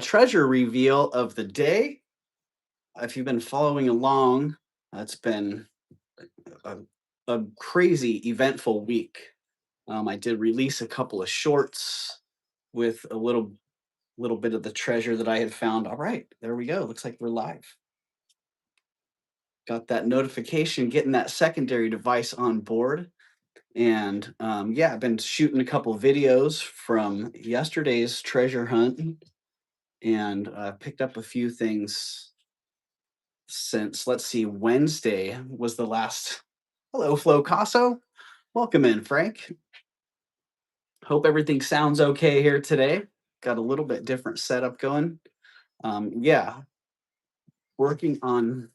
Treasure reveal of the day. If you've been following along, it's been a, a crazy, eventful week. I did release a couple of shorts with a little bit of the treasure that I had found. All right, there we go. Looks like we're live. Got that notification, getting that secondary device on board. And yeah, I've been shooting a couple videos from yesterday's treasure hunt and picked up a few things since, let's see, Wednesday was the last. Hello, Flo Casso. Welcome in, Frank. Hope everything sounds okay here today. Got a little bit different setup going. Yeah, working on.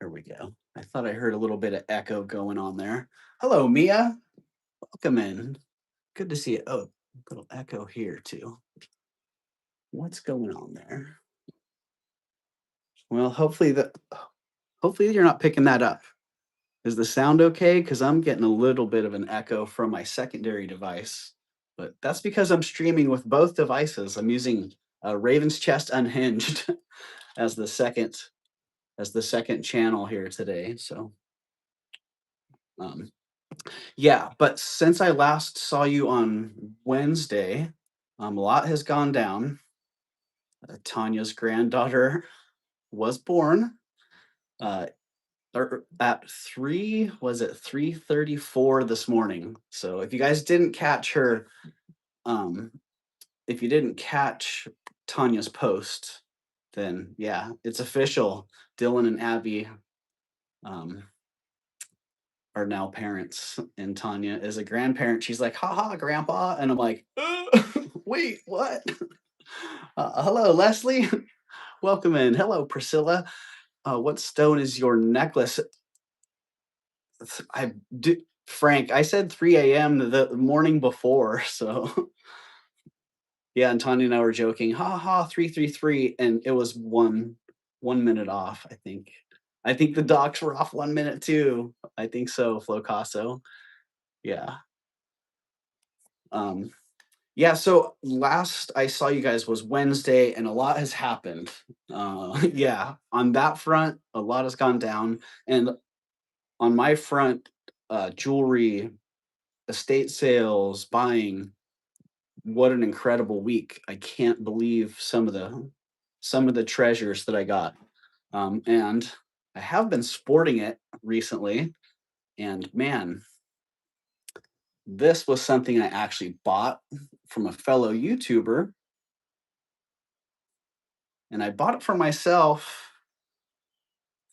There we go. I thought I heard a little bit of echo going on there. Hello, Mia. Welcome in. Good to see you. Oh, little echo here too. What's going on there? Well, hopefully you're not picking that up. Is the sound okay? Because I'm getting a little bit of an echo from my secondary device, but that's because I'm streaming with both devices. I'm using Ravenschest Unhinged as the second channel here today. So um, yeah, but since I last saw you on Wednesday, a lot has gone down. Tanya's granddaughter was born. Uh, at 3:34 this morning. So if you guys didn't catch her, um, if you didn't catch Tanya's post, then yeah, it's official. Dylan and Abby um, are now parents, and Tanya is a grandparent. She's like, haha, grandpa. And I'm like, wait, what? Hello, Leslie. Welcome in. Hello, Priscilla. What stone is your necklace? I do, Frank, I said 3 a.m. the morning before, so yeah, and Tanya and I were joking, ha ha, 333, and it was 1 minute off, I think. I think the docs were off 1 minute too. I think so, Flocasso. Yeah. Um, yeah, so last I saw you guys was Wednesday, and a lot has happened. Yeah, on that front, a lot has gone down. And on my front, jewelry, estate sales, buying, what an incredible week. I can't believe some of the treasures that I got. And I have been sporting it recently, and man, this was something I actually bought from a fellow YouTuber, and I bought it for myself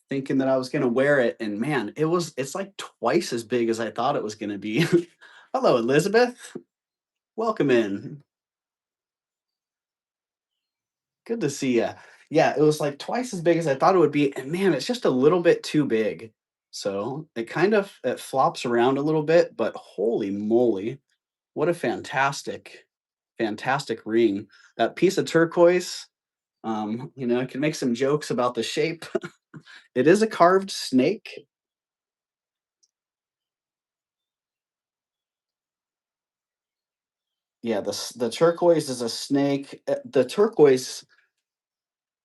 thinking that I was going to wear it, and man, it's like twice as big as I thought it was going to be. Hello, Elizabeth. Welcome in. Good to see you. Yeah, it was like twice as big as I thought it would be, and man, it's just a little bit too big. So it flops around a little bit, but holy moly, what a fantastic ring. That piece of turquoise, I can make some jokes about the shape. It is a carved snake. Yeah, the turquoise is a snake. The turquoise,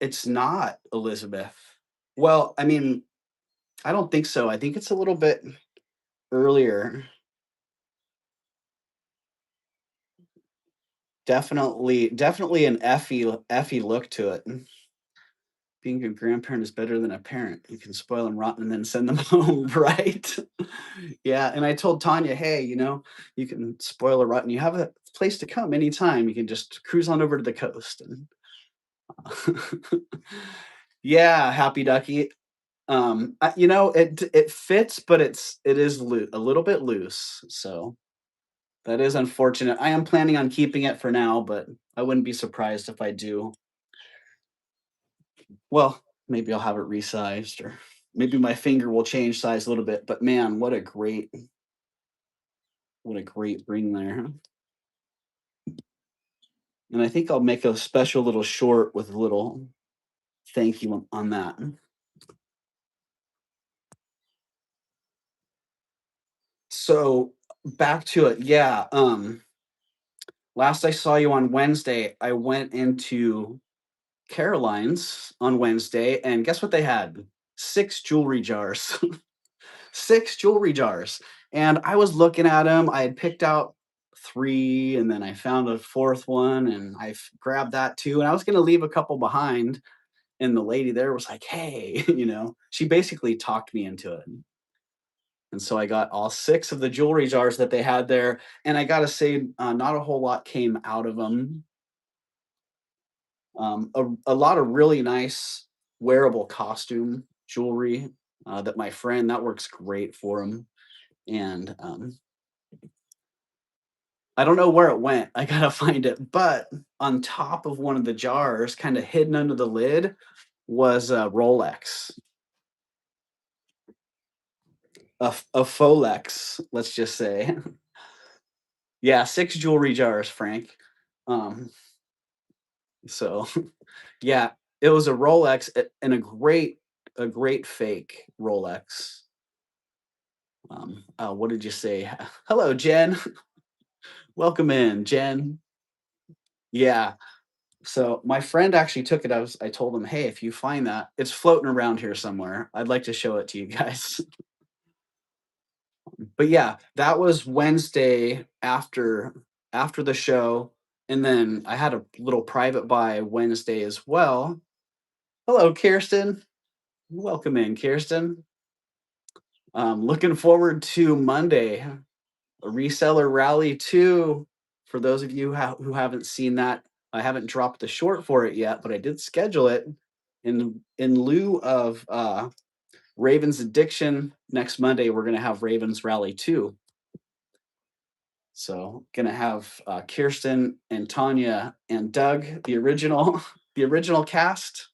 it's not Elizabeth. Well, I mean, I don't think so. I think it's a little bit earlier. Definitely an effy look to it. Being a grandparent is better than a parent. You can spoil them rotten and then send them home, right? Yeah, and I told Tanya, hey, you can spoil a rotten. You have a place to come anytime. You can just cruise on over to the coast. And yeah, happy ducky. It fits, but it is a little bit loose. So that is unfortunate. I am planning on keeping it for now, but I wouldn't be surprised if I do. Well, maybe I'll have it resized, or maybe my finger will change size a little bit, but man, what a great ring there. And I think I'll make a special little short with a little thank you on that. So back to it. Yeah, last I saw you on Wednesday, I went into Caroline's on Wednesday, and guess what they had? 6 jewelry jars. 6 jewelry jars. And I was looking at them. I had picked out 3, and then I found a 4th one, and grabbed that too. And I was gonna leave a couple behind, and the lady there was like, "Hey," she basically talked me into it. And so I got all 6 of the jewelry jars that they had there, and I gotta say, not a whole lot came out of them. A lot of really nice wearable costume jewelry, that my friend that works great for him, and, I don't know where it went, I gotta find it, but on top of one of the jars, kinda hidden under the lid, was a Rolex, a Folex, let's just say. Yeah, 6 jewelry jars, Frank. Um, so, yeah, it was a Rolex and a great fake Rolex. What did you say? Hello, Jen. Welcome in, Jen. Yeah. So my friend actually took it. I told him, hey, if you find that, it's floating around here somewhere. I'd like to show it to you guys. But yeah, that was Wednesday after the show. And then I had a little private buy Wednesday as well. Hello, Kirsten. Welcome in, Kirsten. Looking forward to Monday, a reseller rally 2. For those of you who haven't seen that, I haven't dropped the short for it yet, but I did schedule it in lieu of Ravens Addiction. Next Monday, we're going to have Ravens Rally 2. So going to have Kirsten and Tanya and Doug, the original the original cast,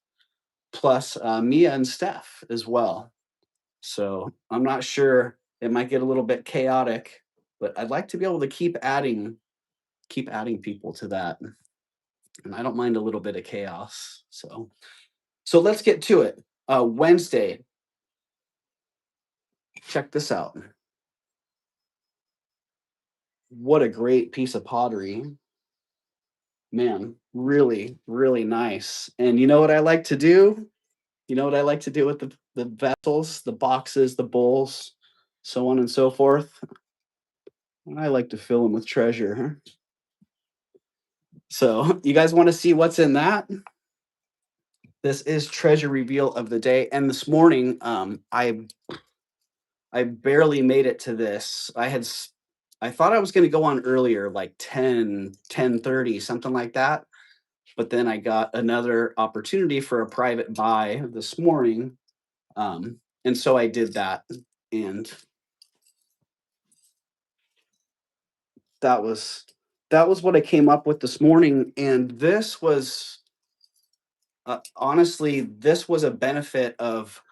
plus Mia and Steph as well. So I'm not sure, it might get a little bit chaotic, but I'd like to be able to keep adding people to that. And I don't mind a little bit of chaos. So let's get to it. Wednesday, check this out. What a great piece of pottery. Man, really, really nice. And you know what I like to do? You know what I like to do with the vessels, the boxes, the bowls, so on and so forth? I like to fill them with treasure. So, you guys want to see what's in that? This is treasure reveal of the day. And this morning, I barely made it to this. I thought I was going to go on earlier, like 10:30, something like that. But then I got another opportunity for a private buy this morning. And so I did that. And that was that was what I came up with this morning. And this was honestly, this was a benefit of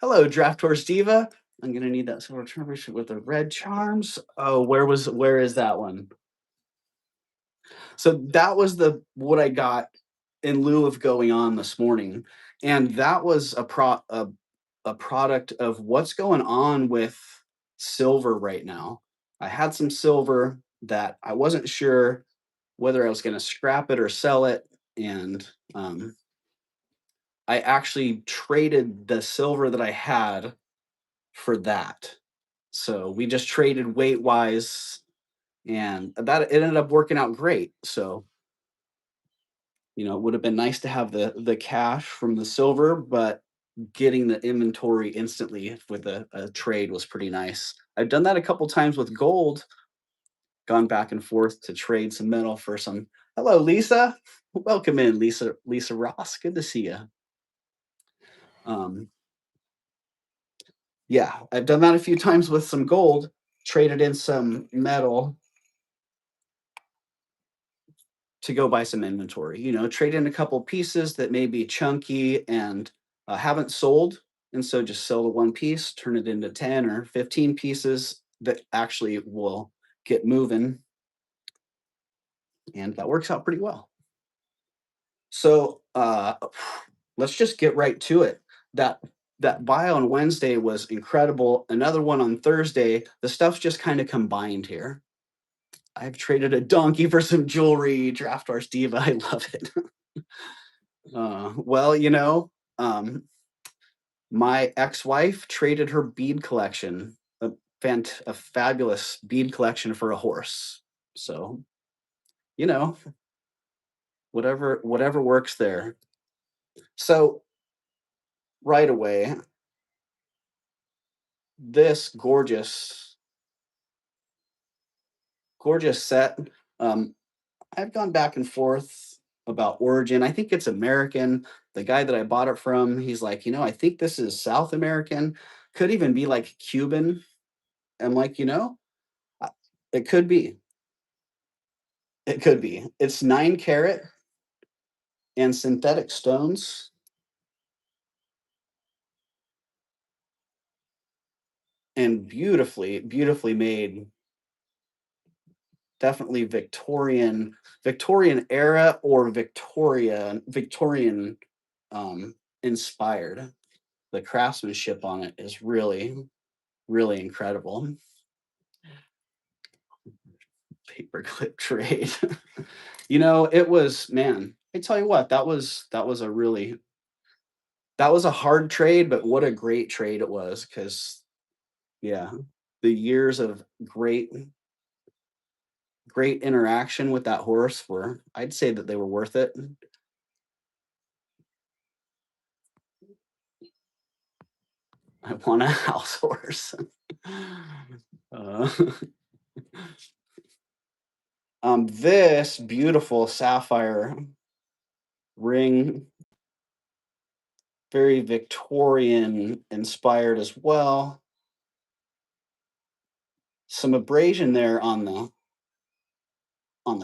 hello, Draft Horse Diva. I'm gonna need that silver championship with the red charms. Oh, where is that one? So that was the what I got in lieu of going on this morning, and that was a product of what's going on with silver right now. I had some silver that I wasn't sure whether I was going to scrap it or sell it, and I actually traded the silver that I had for that. So we just traded weight wise, and that it ended up working out great. So it would have been nice to have the cash from the silver, but getting the inventory instantly with a trade was pretty nice. I've done that a couple times with gold, gone back and forth to trade some metal for some. Hello, Lisa. Welcome in, Lisa Ross. Good to see you. Um, yeah, I've done that a few times with some gold, traded in some metal to go buy some inventory. Trade in a couple pieces that may be chunky and haven't sold. And so just sell the one piece, turn it into 10 or 15 pieces that actually will get moving. And that works out pretty well. So let's just get right to it. That buy on Wednesday was incredible. Another one on Thursday. The stuff's just kind of combined here. I've traded a donkey for some jewelry, draft our Steve. I love it. Well, my ex-wife traded her bead collection, a fabulous bead collection for a horse. So, you know, whatever works there. So, right away, this gorgeous set. Um, I've gone back and forth about origin. I think it's American. The guy that I bought it from, he's like, I think this is South American. Could even be like Cuban. I'm like, uh, it could be. It could be. It's 9 carat and synthetic stones and beautifully made. Definitely Victorian era or Victorian inspired. The craftsmanship on it is really incredible. Paperclip trade. It was, man, I tell you what, that was a hard trade, but what a great trade it was. Because yeah, the years of great interaction with that horse were, I'd say that they were worth it. I want a house horse. Uh, this beautiful sapphire ring, very Victorian inspired as well. Some abrasion there on the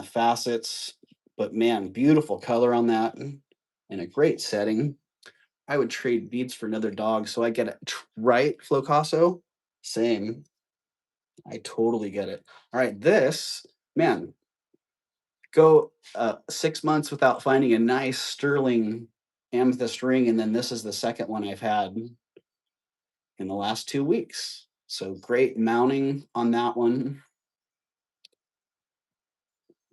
facets, but man, beautiful color on that and a great setting. I would trade beads for another dog, so I get it right, Flocasso. Same. I totally get it. All right, this man, go 6 months without finding a nice sterling amethyst ring, and then this is the second one I've had in the last 2 weeks. So great mounting on that one,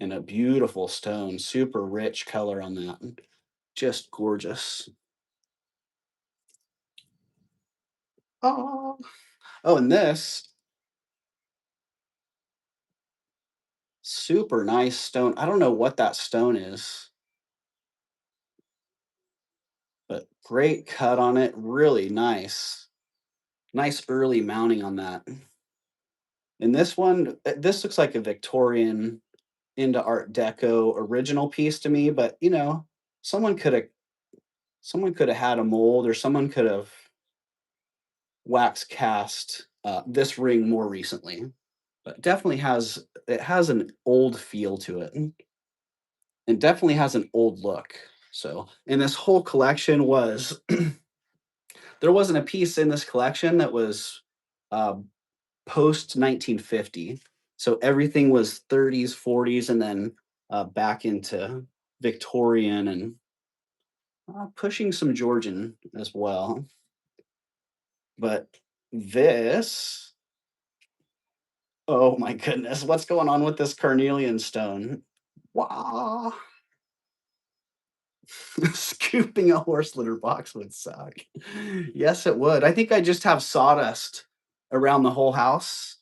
and a beautiful stone, super rich color on that. Just gorgeous. Oh, and this super nice stone. I don't know what that stone is, but great cut on it. Really nice. Nice early mounting on that. And this one, this looks like a Victorian into Art Deco original piece to me, but someone could have someone could have had a mold, or someone could have wax cast this ring more recently. But it has an old feel to it, and definitely has an old look. So, and this whole collection was there wasn't a piece in this collection that was uh, post 1950. So everything was 30s, 40s, and then back into Victorian and pushing some Georgian as well. But this, oh my goodness, what's going on with this carnelian stone? Wow. Scooping a horse litter box would suck. Yes, it would. I think I just have sawdust around the whole house,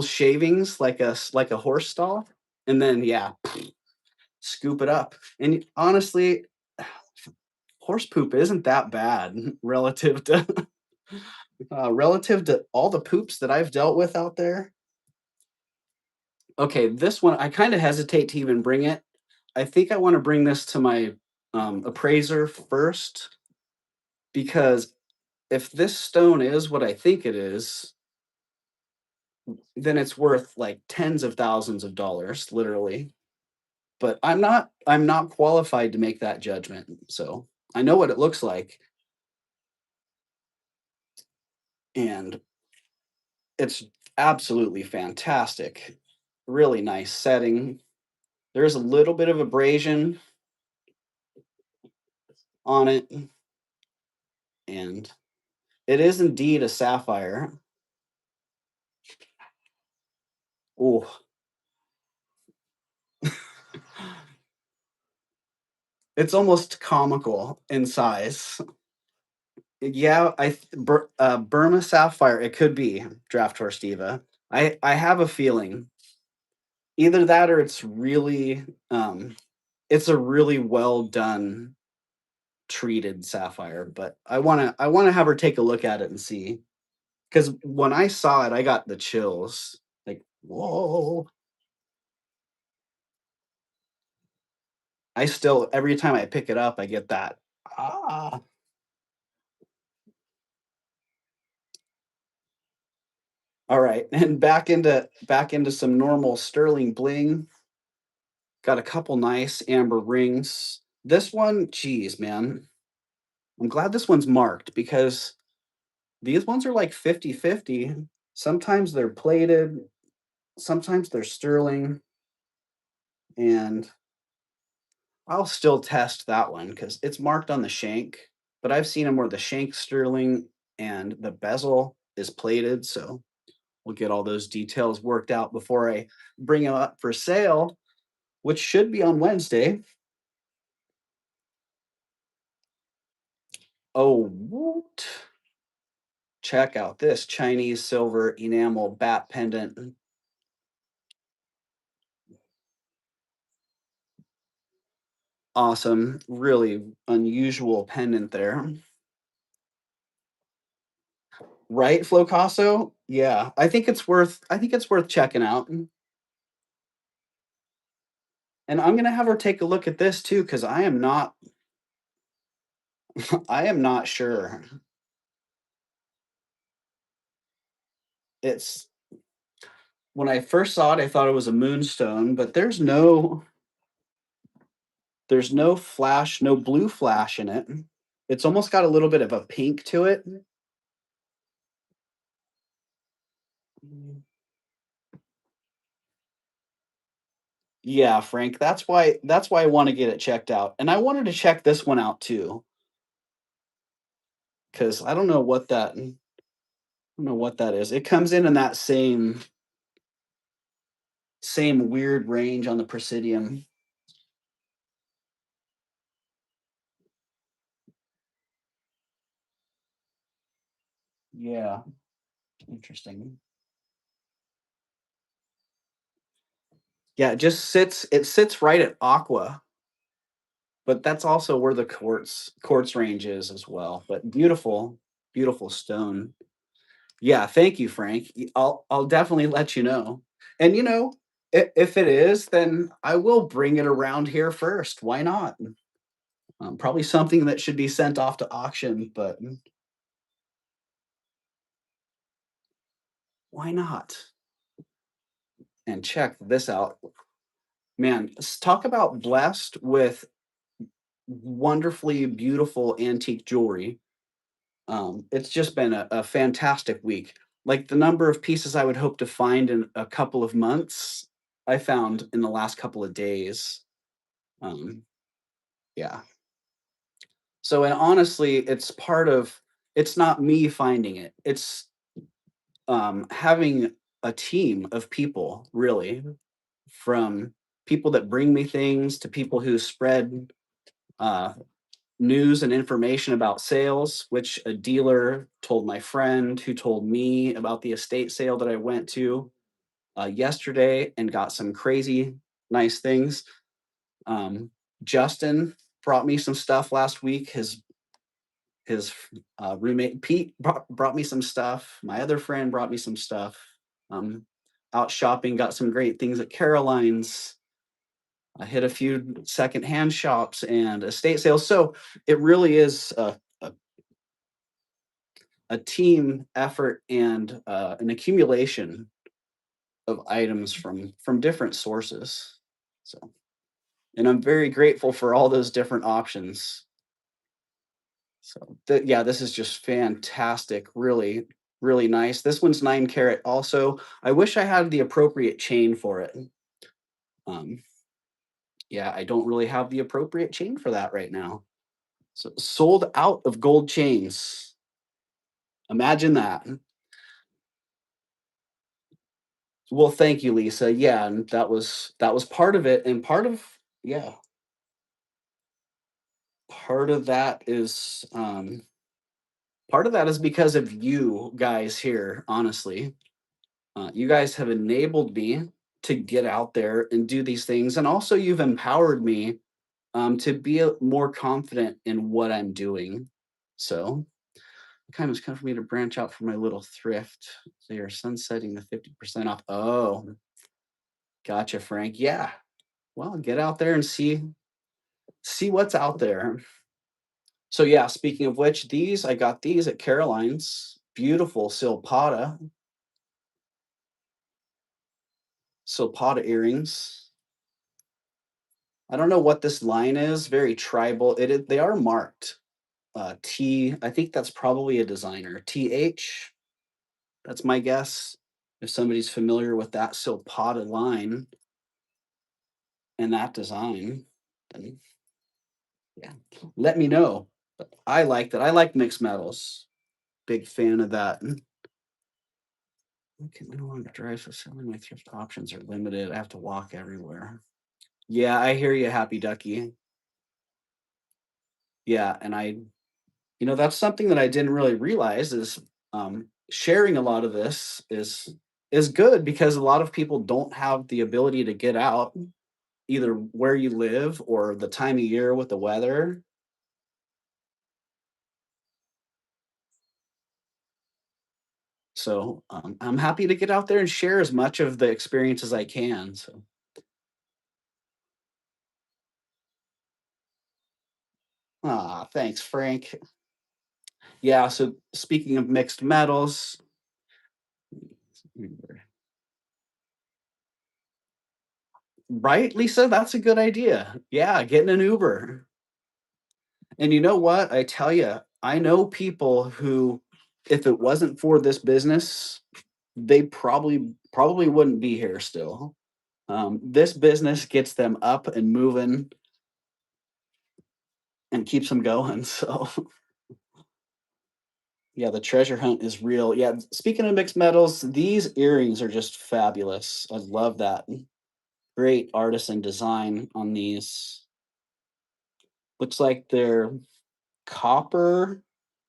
shavings like a horse stall, and then yeah, scoop it up. And honestly, horse poop isn't that bad relative to all the poops that I've dealt with out there. Okay, this one I kind of hesitate to even bring it. I think I want to bring this to my appraiser first, because if this stone is what I think it is, then it's worth like tens of thousands of dollars, literally. But I'm not qualified to make that judgment. So I know what it looks like, and it's absolutely fantastic. Really nice setting. There's a little bit of abrasion on it, and it is indeed a sapphire. Oh, It's almost comical in size. Yeah, Burma Sapphire, it could be Draft Horse Diva. I have a feeling. Either that or it's a really well done treated sapphire, but I wanna have her take a look at it and see. Because when I saw it, I got the chills. Like, whoa. I still every time I pick it up, I get that, ah. All right, and back into some normal sterling bling. Got a couple nice amber rings. This one, geez, man. I'm glad this one's marked because these ones are like 50-50. Sometimes they're plated, sometimes they're sterling, and I'll still test that one because it's marked on the shank, but I've seen them where the shank's sterling and the bezel is plated, so we'll get all those details worked out before I bring them up for sale, which should be on Wednesday. Oh, woot. Check out this Chinese silver enamel bat pendant. Awesome. Really unusual pendant there. Right, Flocasso? Yeah, I think it's worth checking out. And I'm gonna have her take a look at this too, because I am not sure. It's when I first saw it, I thought it was a moonstone, but there's no flash, no blue flash in it. It's almost got a little bit of a pink to it. Yeah, Frank, that's why I wanna get it checked out, and I wanted to check this one out too, because I don't know what that is. It comes in that same weird range on the Presidium. Yeah, interesting. Yeah, it sits right at Aqua, but that's also where the quartz range is as well, but beautiful, beautiful stone. Yeah, thank you, Frank. I'll definitely let you know. And, if it is, then I will bring it around here first. Why not? Probably something that should be sent off to auction, but why not? And check this out. Man, talk about blessed with wonderfully beautiful antique jewelry. It's just been a fantastic week. Like the number of pieces I would hope to find in a couple of months, I found in the last couple of days. Um, yeah. So, and honestly, it's not me finding it. It's having a team of people, really, from people that bring me things to people who spread uh, news and information about sales, which a dealer told my friend who told me about the estate sale that I went to yesterday and got some crazy nice things. Um, Justin brought me some stuff last week. His roommate Pete brought me some stuff. My other friend brought me some stuff. Um, Out shopping, got some great things at Caroline's. I hit a few secondhand shops and estate sales. So it really is a team effort and an accumulation of items from different sources. So, and I'm very grateful for all those different options. So, yeah, this is just fantastic. Really, really nice. This one's 9 carat. Also, I wish I had the appropriate chain for it. Um, yeah, I don't really have the appropriate chain for that right now. So, sold out of gold chains. Imagine that. Well, thank you, Lisa. Yeah, and that was part of it, and part of yeah. part of that is part of that is because of you guys here, honestly. You guys have enabled me to get out there and do these things, and also you've empowered me to be more confident in what I'm doing. So, it's kind of for me to branch out from my little thrift. They are sunsetting the 50% off. Oh, gotcha, Frank. Yeah. Well, get out there and see what's out there. So yeah, speaking of which, these I got these at Caroline's. Beautiful silpata earrings. I don't know what this line is. Very tribal. They are marked. I think that's probably a designer. TH. That's my guess. If somebody's familiar with that silpata line and that design, then yeah, let me know. But I like that. I like mixed metals. Big fan of that. I can no longer drive, so selling my thrift options are limited. I have to walk everywhere. Yeah, I hear you, Happy Ducky. Yeah, and that's something that I didn't really realize is sharing a lot of this is good because a lot of people don't have the ability to get out, either where you live or the time of year with the weather. So I'm happy to get out there and share as much of the experience as I can. So, thanks, Frank. Yeah. So speaking of mixed metals, right, Lisa? That's a good idea. Yeah, getting an Uber. And you know what? I tell you, I know people who, if it wasn't for this business, they probably wouldn't be here still. This business gets them up and moving and keeps them going. So yeah, the treasure hunt is real. Yeah, speaking of mixed metals, these earrings are just fabulous. I love that. Great artisan design on these. Looks like they're copper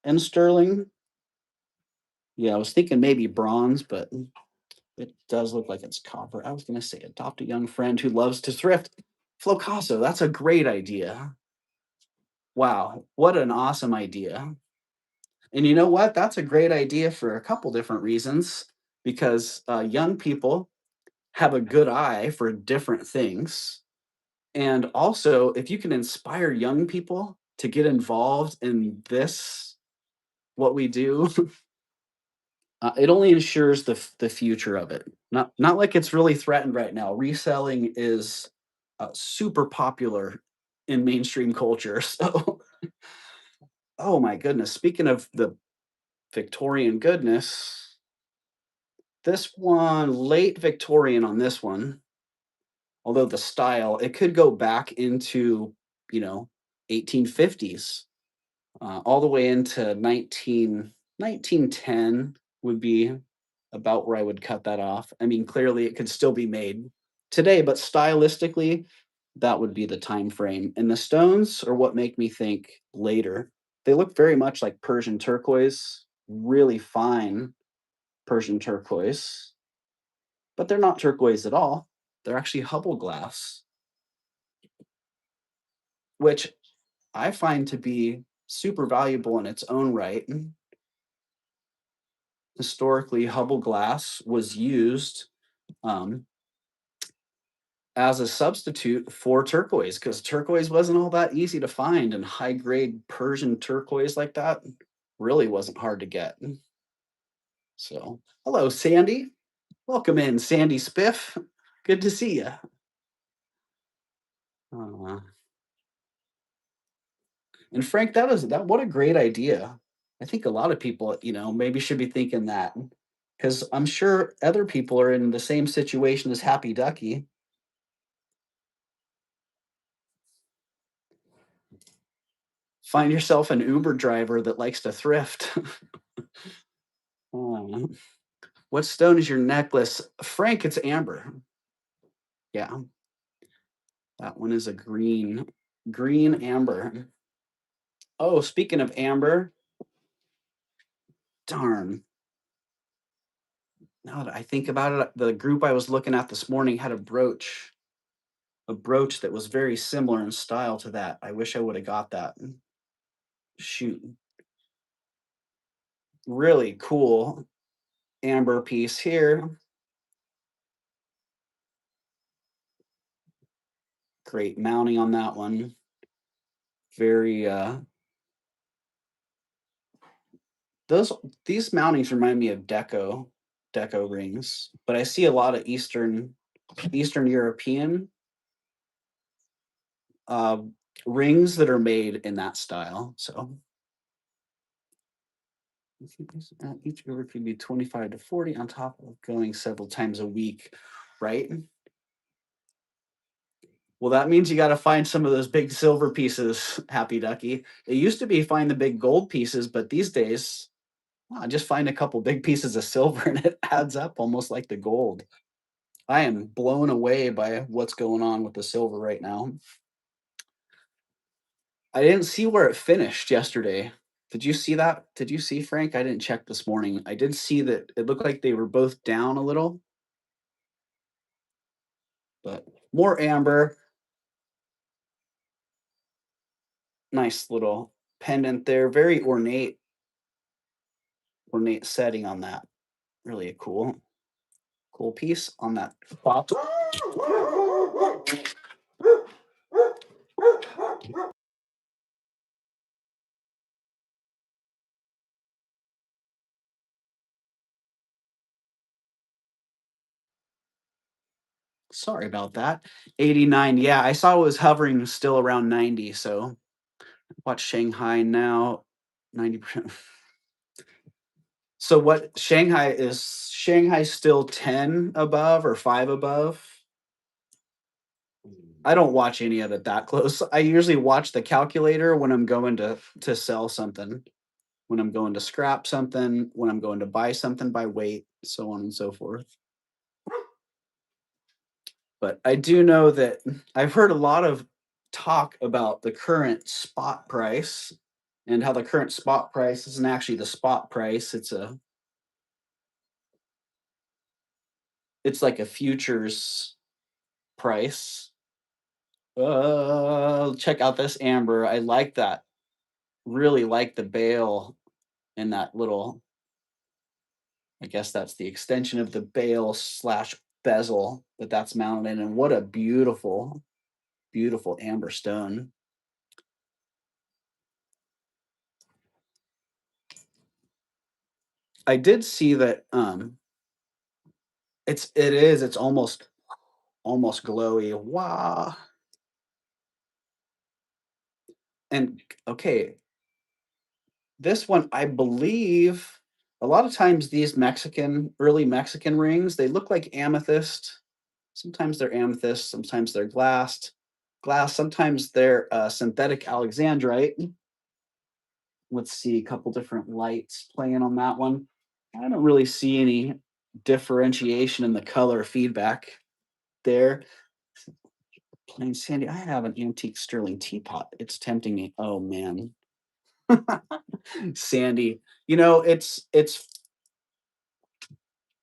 and sterling. Yeah, I was thinking maybe bronze, but it does look like it's copper. I was going to say adopt a young friend who loves to thrift. Flocasso, that's a great idea. Wow, what an awesome idea. And you know what? That's a great idea for a couple different reasons because young people have a good eye for different things. And also, if you can inspire young people to get involved in what we do, it only ensures the future of it. Not like it's really threatened right now. Reselling is super popular in mainstream culture. So, oh my goodness. Speaking of the Victorian goodness, this one, late Victorian on this one, although the style, it could go back into, you know, 1850s, all the way into 1910 would be about where I would cut that off. I mean, clearly it could still be made today, but stylistically, that would be the time frame. And the stones are what make me think later. They look very much like Persian turquoise, really fine Persian turquoise, but they're not turquoise at all. They're actually Hubble glass, which I find to be super valuable in its own right. Historically, Hubble glass was used um, as a substitute for turquoise because turquoise wasn't all that easy to find, and high grade Persian turquoise like that really wasn't hard to get. So, hello, Sandy. Welcome in, Sandy Spiff. Good to see you. Uh, and Frank, that. What a great idea. I think a lot of people, maybe should be thinking that because I'm sure other people are in the same situation as Happy Ducky. Find yourself an Uber driver that likes to thrift. Uh, what stone is your necklace? Frank, it's amber. Yeah, that one is a green amber. Oh, speaking of amber, darn. Now that I think about it, the group I was looking at this morning had a brooch that was very similar in style to that. I wish I would have got that. Shoot. Really cool amber piece here. Great mounting on that one. Very those these mountings remind me of deco rings, but I see a lot of Eastern European uh, rings that are made in that style. So each order could be 25 to 40 on top of going several times a week, right? Well, that means you got to find some of those big silver pieces, Happy Ducky. It used to be find the big gold pieces, but these days, just find a couple big pieces of silver and it adds up almost like the gold. I am blown away by what's going on with the silver right now. I didn't see where it finished yesterday. Did you see that? Did you see, Frank? I didn't check this morning. I did see that it looked like they were both down a little, but more amber. Nice little pendant there. Very ornate setting on that. Really a cool piece on that top. Sorry about that. 89. Yeah, I saw it was hovering still around 90. So watch Shanghai now. 90%. So what Shanghai still 10 above or 5 above? I don't watch any of it that close. I usually watch the calculator when I'm going to sell something, when I'm going to scrap something, when I'm going to buy something by weight, so on and so forth. But I do know that I've heard a lot of talk about the current spot price and how the current spot price isn't actually the spot price. It's like a futures price. Check out this amber. I like that. Really like the bail and that little, I guess that's the extension of the bail slash bezel that's mounted in. And what a beautiful amber stone. I did see that it's almost glowy. Wow. And okay, this one I believe a lot of times these early Mexican rings, they look like amethyst. Sometimes they're amethyst, sometimes they're glass, sometimes they're synthetic alexandrite. Let's see a couple different lights playing on that one. I don't really see any differentiation in the color feedback there. Plain Sandy. I have an antique sterling teapot. It's tempting me. Oh man. Sandy. It's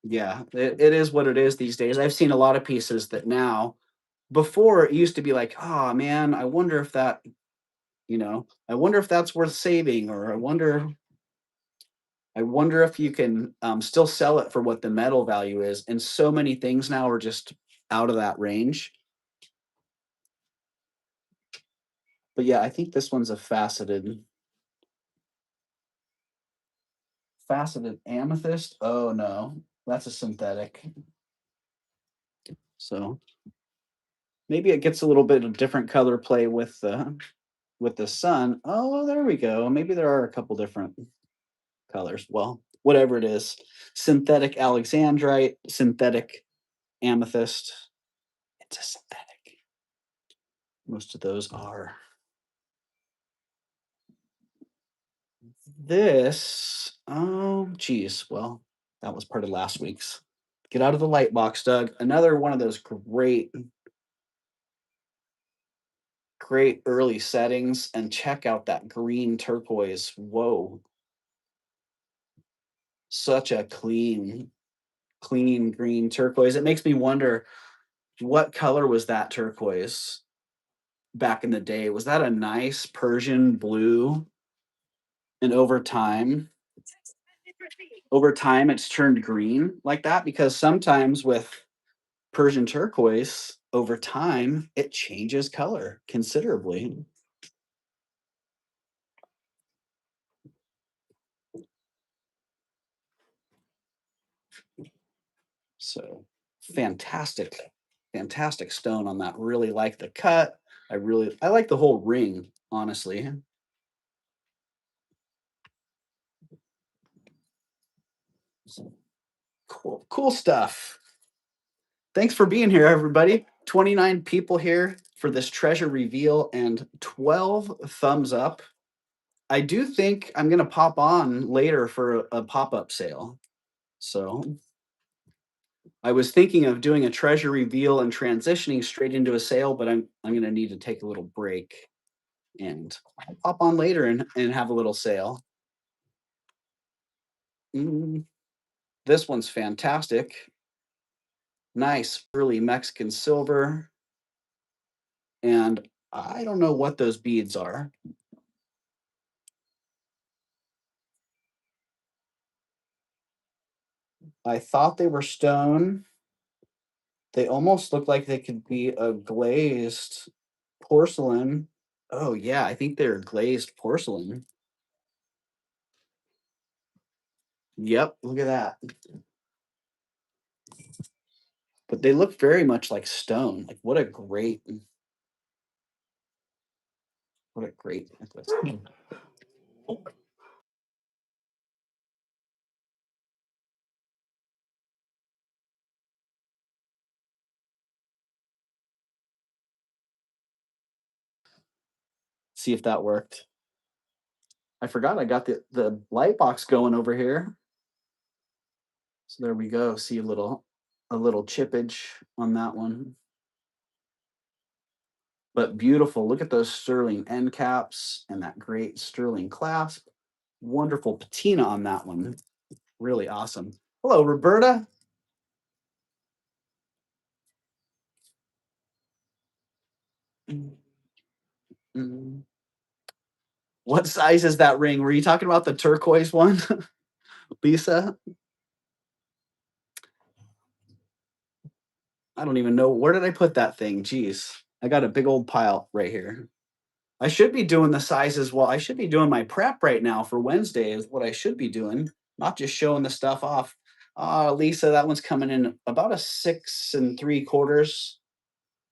yeah, it is what it is these days. I've seen a lot of pieces that now before it used to be like, oh man, I wonder if that's worth saving, or I wonder if you can still sell it for what the metal value is. And so many things now are just out of that range. But yeah, I think this one's a faceted amethyst. Oh no, that's a synthetic. So maybe it gets a little bit of different color play with the sun. Oh, there we go. Maybe there are a couple different colors. Well, whatever it is, synthetic alexandrite, synthetic amethyst. It's a synthetic. Most of those are. This, oh, geez. Well, that was part of last week's. Get out of the light box, Doug. Another one of those great early settings, and check out that green turquoise. Whoa, such a clean green turquoise. It makes me wonder what color was that turquoise back in the day? Was that a nice Persian blue? And over time, it's turned green like that because sometimes with Persian turquoise, over time, it changes color considerably. So fantastic, fantastic stone on that. Really like the cut. I like the whole ring, honestly. So, cool stuff. Thanks for being here, everybody. 29 people here for this treasure reveal and 12 thumbs up. I do think I'm gonna pop on later for a pop-up sale. So I was thinking of doing a treasure reveal and transitioning straight into a sale, but I'm gonna need to take a little break and I'll pop on later and have a little sale. Mm, this one's fantastic. Nice early Mexican silver. And I don't know what those beads are. I thought they were stone. They almost look like they could be a glazed porcelain. Oh yeah, I think they're glazed porcelain. Yep, look at that. But they look very much like stone. Like what a great necklace. See if that worked. I forgot I got the light box going over here. So there we go. See a little chippage on that one. But beautiful. Look at those sterling end caps and that great sterling clasp. Wonderful patina on that one. Really awesome. Hello, Roberta. Mm. What size is that ring? Were you talking about the turquoise one, Lisa? I don't even know. Where did I put that thing? Jeez. I got a big old pile right here. I should be doing the sizes. Well, I should be doing my prep right now for Wednesday, is what I should be doing, not just showing the stuff off. Lisa, that one's coming in about a 6 3/4,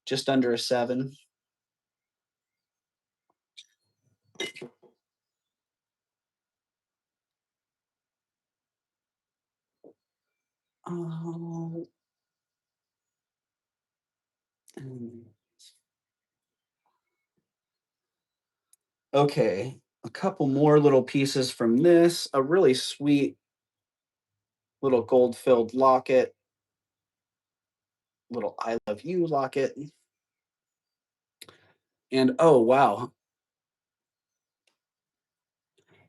just under a 7. Oh, mm, okay. A couple more little pieces from this. A really sweet little gold filled locket, little I love you locket. And oh, wow.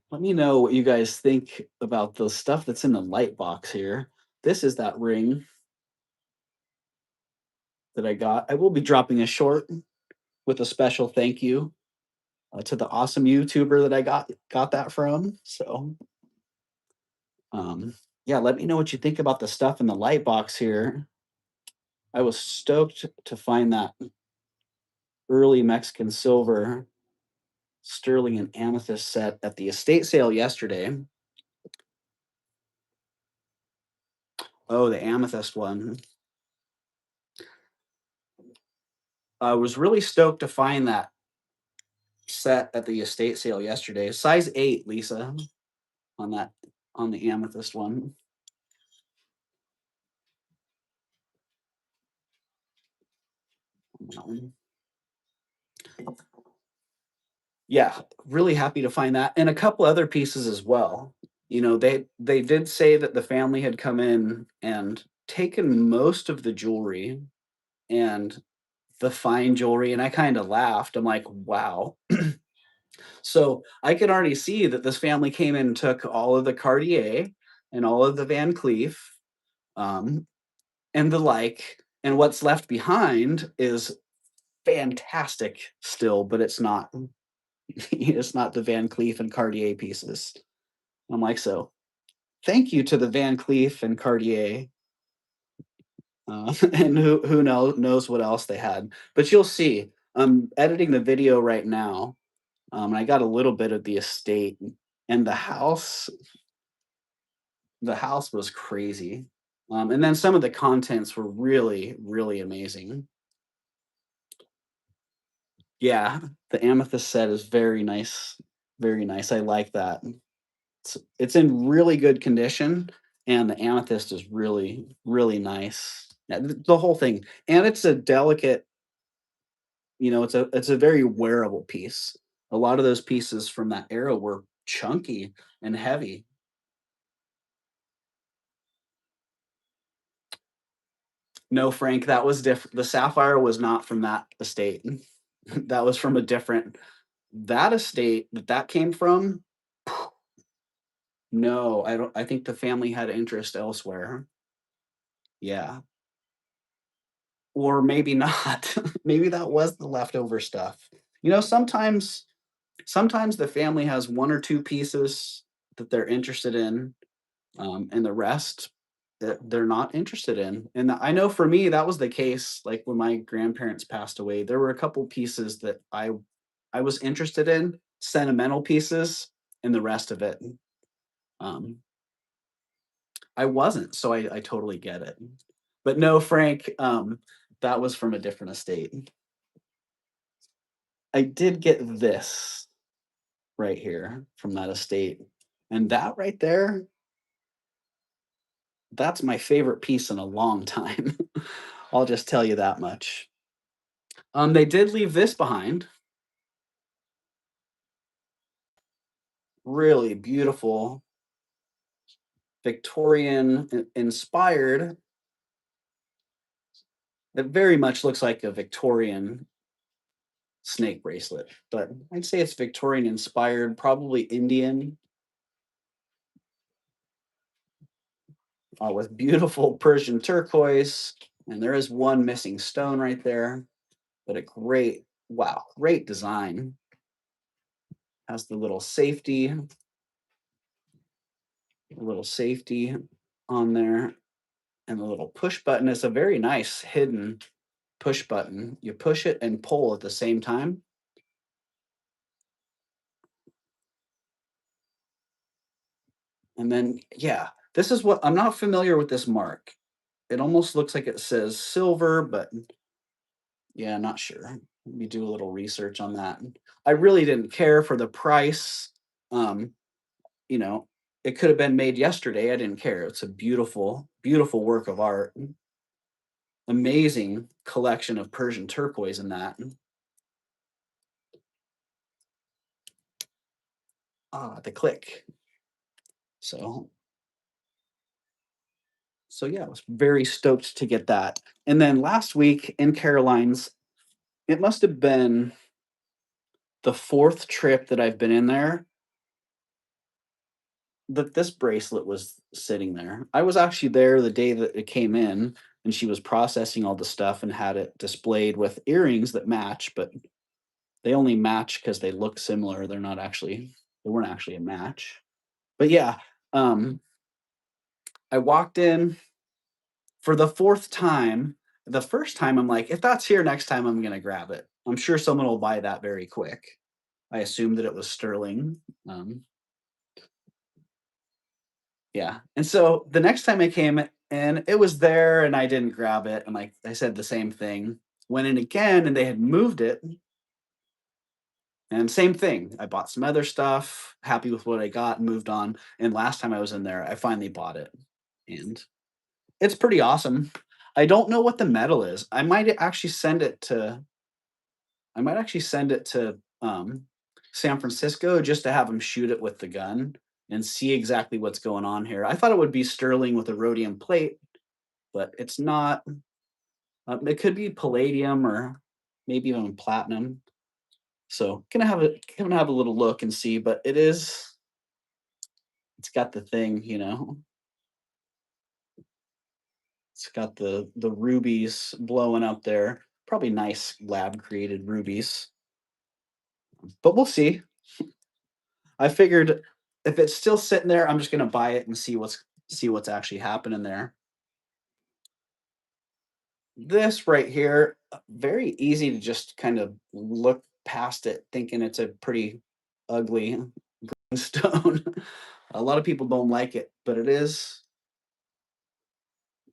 Let me know what you guys think about the stuff that's in the light box here. This is that ring that I got. I will be dropping a short with a special thank you to the awesome YouTuber that I got that from. So, um, yeah, let me know what you think about the stuff in the light box here. I was stoked to find that early Mexican silver sterling and amethyst set at the estate sale yesterday. Oh, the amethyst one. I was really stoked to find that set at the estate sale yesterday. Size 8, Lisa, on that on the amethyst one. Yeah, really happy to find that, and a couple other pieces as well. They did say that the family had come in and taken most of the jewelry and the fine jewelry, and I kind of laughed. I'm like, wow. So I could already see that this family came in and took all of the Cartier and all of the Van Cleef, um, and the like. And what's left behind is fantastic still, but it's not it's not the Van Cleef and Cartier pieces. I'm like, so thank you to the Van Cleef and Cartier, and who knows what else they had. But you'll see. I'm editing the video right now, and I got a little bit of the estate and the house. The house was crazy, and then some of the contents were really, really amazing. Yeah, the amethyst set is very nice, very nice. I like that. It's in really good condition, and the amethyst is really, really nice. Yeah, the whole thing, and it's a delicate, it's a very wearable piece. A lot of those pieces from that era were chunky and heavy. No, Frank, that was different. The sapphire was not from that estate. That was from a different that estate that came from. No, I don't. I think the family had interest elsewhere. Yeah, or maybe not. Maybe that was the leftover stuff. Sometimes the family has one or two pieces that they're interested in, and the rest that they're not interested in. And I know for me that was the case. Like when my grandparents passed away, there were a couple pieces that I was interested in, sentimental pieces, and the rest of it, um, I wasn't. So I totally get it. But no, Frank, that was from a different estate. I did get this right here from that estate, and that right there, that's my favorite piece in a long time. I'll just tell you that much. They did leave this behind. Really beautiful Victorian inspired. It very much looks like a Victorian snake bracelet, but I'd say it's Victorian inspired, probably Indian, with beautiful Persian turquoise. And there is one missing stone right there, but great design. Has a little safety on there, and the little push button is a very nice hidden push button. You push it and pull at the same time. And then, yeah, this is what I'm not familiar with this mark. It almost looks like it says silver, but yeah, not sure. Let me do a little research on that. I really didn't care for the price. Um, you know, it could have been made yesterday. I didn't care. It's a beautiful, beautiful work of art. Amazing collection of Persian turquoise in that. The click. So, so yeah, I was very stoked to get that. And then last week in Caroline's, it must have been the fourth trip that I've been in there that this bracelet was sitting there. I was actually there the day that it came in, and she was processing all the stuff and had it displayed with earrings that match, but they only match because they look similar. They weren't actually a match. But yeah, um, I walked in for the fourth time. The first time, I'm like, if that's here next time, I'm gonna grab it. I'm sure someone will buy that very quick. I assumed that it was sterling. Um, Yeah, and so the next time I came and it was there and I didn't grab it, and like I said the same thing. Went in again and they had moved it, and same thing. I bought some other stuff, happy with what I got, and moved on. And last time I was in there, I finally bought it, and it's pretty awesome. I don't know what the metal is. I might actually send it to San Francisco just to have them shoot it with the gun and see exactly what's going on here. I thought it would be sterling with a rhodium plate, but it's not. It could be palladium or maybe even platinum. So gonna have a little look and see, but it's got the thing, it's got the rubies blowing up there. Probably nice lab created rubies, but we'll see. I figured if it's still sitting there, I'm just gonna buy it and see what's actually happening there. This right here, very easy to just kind of look past it, thinking it's a pretty ugly stone. A lot of people don't like it, but it is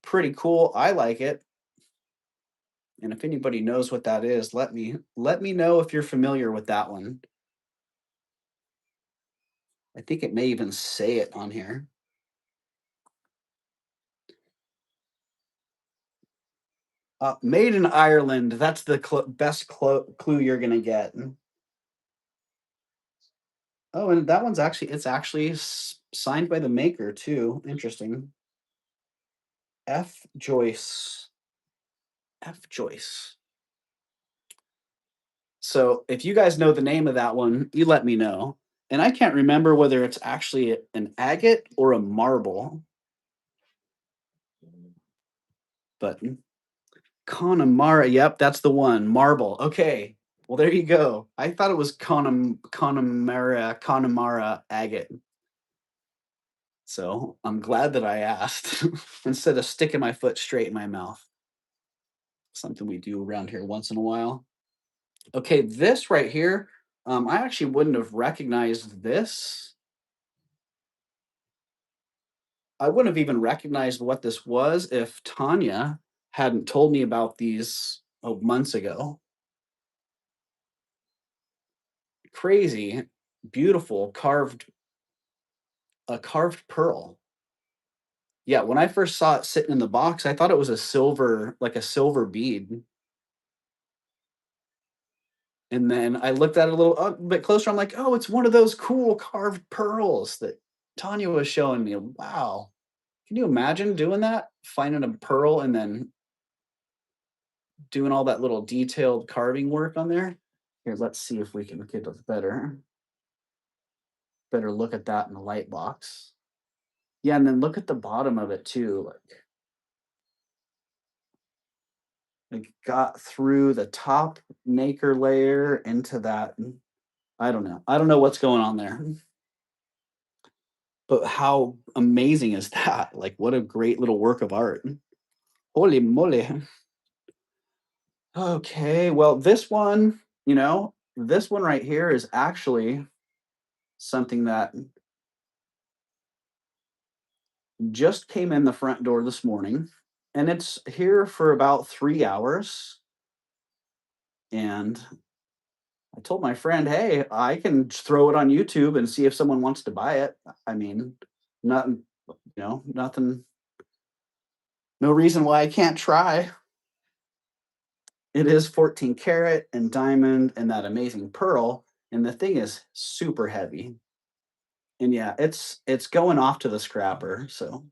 pretty cool. I like it. And if anybody knows what that is, let me know if you're familiar with that one. I think it may even say it on here. Made in Ireland. That's the best clue you're gonna get. Oh, and that one's actually signed by the maker too. Interesting. F. Joyce. F. Joyce. So if you guys know the name of that one, you let me know. And I can't remember whether it's actually an agate or a marble, but Connemara. Yep, that's the one. Marble. Okay. Well, there you go. I thought it was Connemara agate. So I'm glad that I asked instead of sticking my foot straight in my mouth. Something we do around here once in a while. Okay, this right here, I actually wouldn't have recognized this. I wouldn't have even recognized what this was if Tanya hadn't told me about these months ago. Crazy, beautiful, a carved pearl. Yeah, when I first saw it sitting in the box, I thought it was like a silver bead. And then I looked at it a little bit closer. I'm like, oh, it's one of those cool carved pearls that Tanya was showing me. Wow. Can you imagine doing that? Finding a pearl and then doing all that little detailed carving work on there? Here, let's see if we can get a better look at that in the light box. Yeah, and then look at the bottom of it too. Like got through the top nacre layer into that. I don't know. I don't know what's going on there. But how amazing is that? Like, what a great little work of art. Holy moly. Okay, well, this one right here is actually something that just came in the front door this morning, and it's here for about 3 hours. And I told my friend, hey, I can throw it on YouTube and see if someone wants to buy it. I mean, nothing, nothing, no reason why I can't try. It is 14 karat and diamond and that amazing pearl. And the thing is super heavy. And yeah, it's going off to the scrapper. So,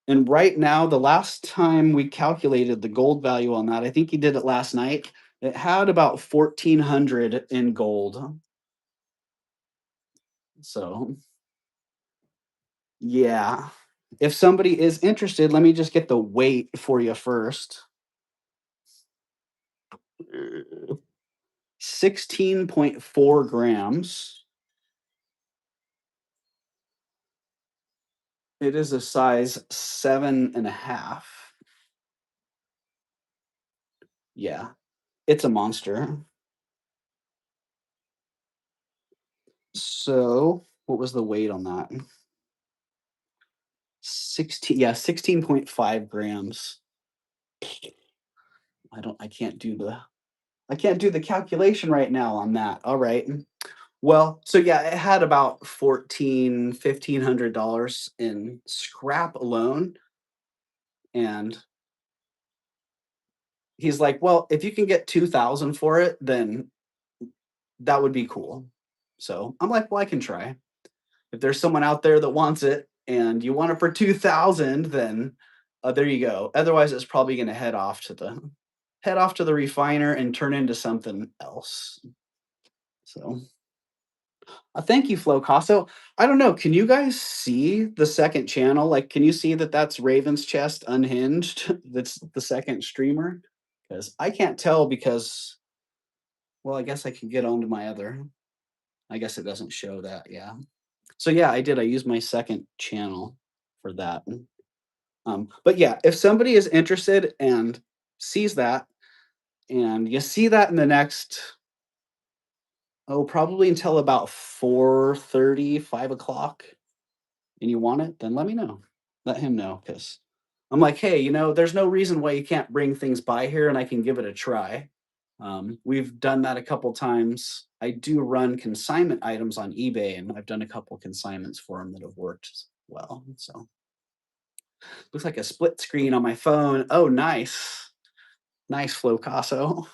and right now, the last time we calculated the gold value on that, I think he did it last night. It had about 1400 in gold. So yeah. If somebody is interested, let me just get the weight for you first. 16.4 grams. It is a size 7.5. Yeah, it's a monster. So, what was the weight on that? 16, yeah, 16.5 grams. I can't do the calculation right now on that. All right. Well, so yeah, it had about 1500 dollars in scrap alone. And he's like, well, if you can get 2,000 for it, then that would be cool. So I'm like, well, I can try. If there's someone out there that wants it and you want it for 2,000, then there you go. Otherwise, it's probably going to head off to the refiner and turn into something else. So thank you, Flocasso. I don't know. Can you guys see the second channel? Like, can you see that that's Ravenschest unhinged? That's the second streamer. Because I can't tell because, well, I guess I can get onto my other. I guess it doesn't show that. Yeah. So yeah, I did. I used my second channel for that. But yeah, if somebody is interested and sees that, and you see that in the next, oh, probably until about 4:30, 5 o'clock, and you want it, then let me know. Let him know because I'm like, hey, there's no reason why you can't bring things by here and I can give it a try. We've done that a couple times. I do run consignment items on eBay, and I've done a couple consignments for them that have worked well. So looks like a split screen on my phone. Oh, nice, nice, Flocasso.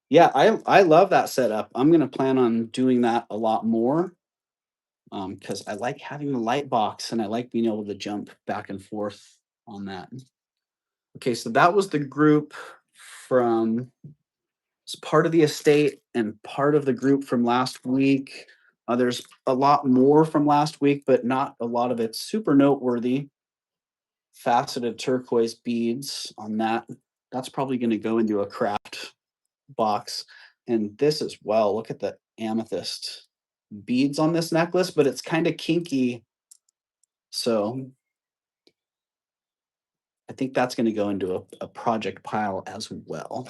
Yeah, I love that setup. I'm gonna plan on doing that a lot more because I like having the light box and I like being able to jump back and forth on that. Okay, so that was the group from it's part of the estate and part of the group from last week. There's a lot more from last week, but not a lot of it super noteworthy. Faceted turquoise beads on that. That's probably going to go into a craft box. And this as well. Look at the amethyst beads on this necklace, but it's kind of kinky. So I think that's going to go into a project pile as well.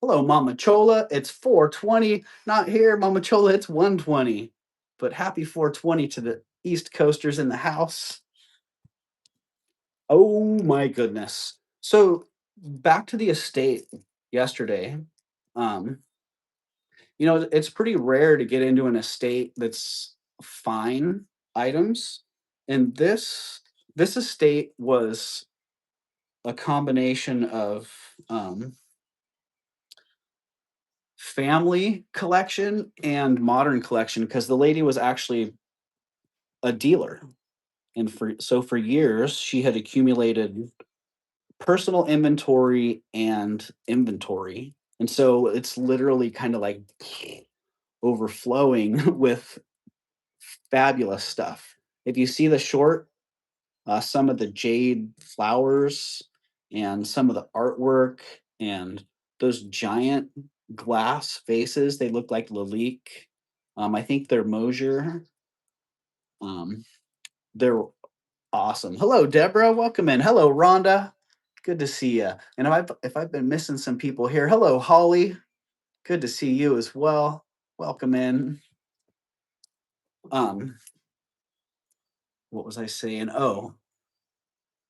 Hello, Mama Chola. It's 4:20. Not here, Mama Chola. It's 1:20. But happy 4:20 to the East Coasters in the house. Oh my goodness. So back to the estate yesterday. Um, it's pretty rare to get into an estate that's fine items. And this estate was a combination of family collection and modern collection because the lady was actually a dealer. And for years she had accumulated personal inventory and inventory. And so it's literally kind of like overflowing with fabulous stuff. If you see the short, some of the jade flowers and some of the artwork and those giant glass vases, they look like Lalique. I think they're Mosier. Um, they're awesome. Hello, Deborah. Welcome in. Hello, Rhonda. Good to see you. And if I've been missing some people here, hello, Holly. Good to see you as well. Welcome in. Um, what was I saying? Oh,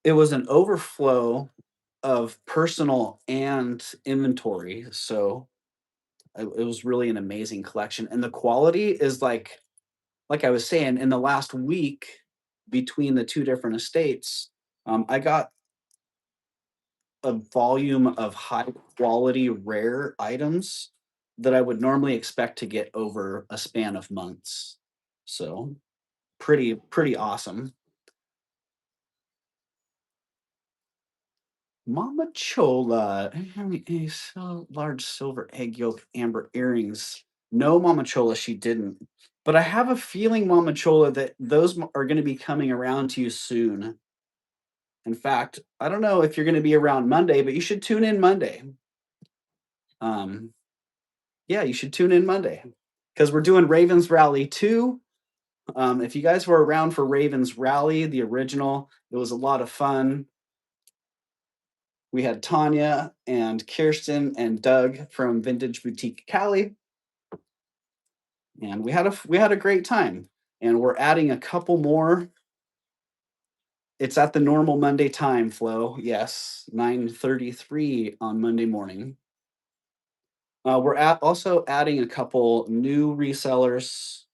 it was an overflow of personal and inventory. So it was really an amazing collection. And the quality is like I was saying, in the last week between the two different estates, I got a volume of high quality rare items that I would normally expect to get over a span of months. So pretty awesome. Mama Chola, a so large silver egg yolk amber earrings. No, Mama Chola, she didn't. But I have a feeling, Mama Chola, that those are going to be coming around to you soon. In fact, I don't know if you're going to be around Monday, but you should tune in Monday. Um, yeah, you should tune in Monday because we're doing Ravens Rally 2. If you guys were around for Ravens Rally, the original, it was a lot of fun. We had Tanya and Kirsten and Doug from Vintage Boutique Cali, and we had a great time. And we're adding a couple more. It's at the normal Monday time, Flo. Yes, 9:33 on Monday morning. Also adding a couple new resellers,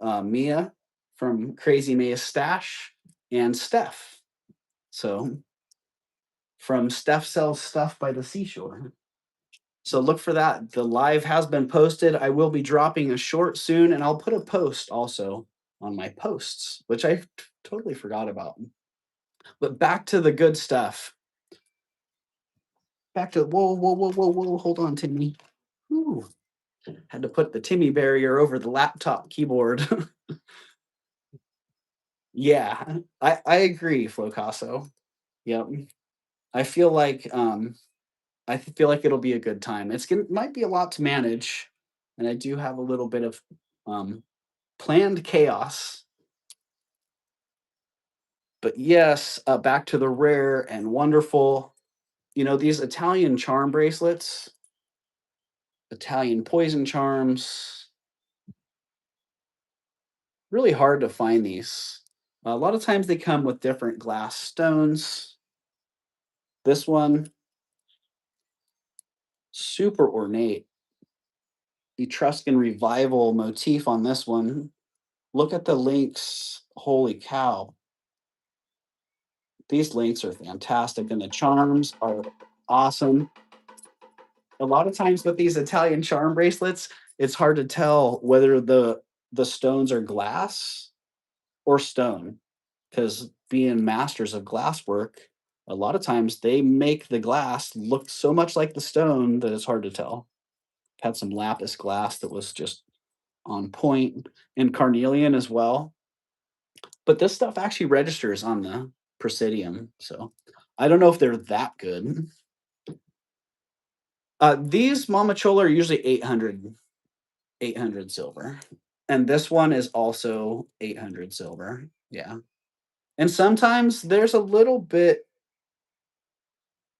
Mia from Crazy Mia Stash and Steph. So from Steph Sells Stuff by the Seashore. So look for that. The live has been posted. I will be dropping a short soon, and I'll put a post also on my posts, which I totally forgot about. But back to the good stuff. back to whoa, whoa, whoa, whoa, whoa. Hold on, Timmy. Ooh, had to put the Timmy barrier over the laptop keyboard. Yeah, I agree, Flocaso. Yep. I feel like feel like it'll be a good time. It's gonna might be a lot to manage, and I do have a little bit of um planned chaos. But yes, back to the rare and wonderful. You know, these Italian charm bracelets, Italian poison charms, really hard to find these. A lot of times they come with different glass stones. This one, super ornate. Etruscan revival motif on this one. Look at the links. Holy cow. These links are fantastic, and the charms are awesome. A lot of times with these Italian charm bracelets, it's hard to tell whether the stones are glass or stone, because being masters of glass work, a lot of times they make the glass look so much like the stone that it's hard to tell. Had some lapis glass that was just on point, and carnelian as well. But this stuff actually registers on the Presidium, so I don't know if they're that good. These Mama Chola are usually 800 silver, and this one is also 800 silver. Yeah, and sometimes there's a little bit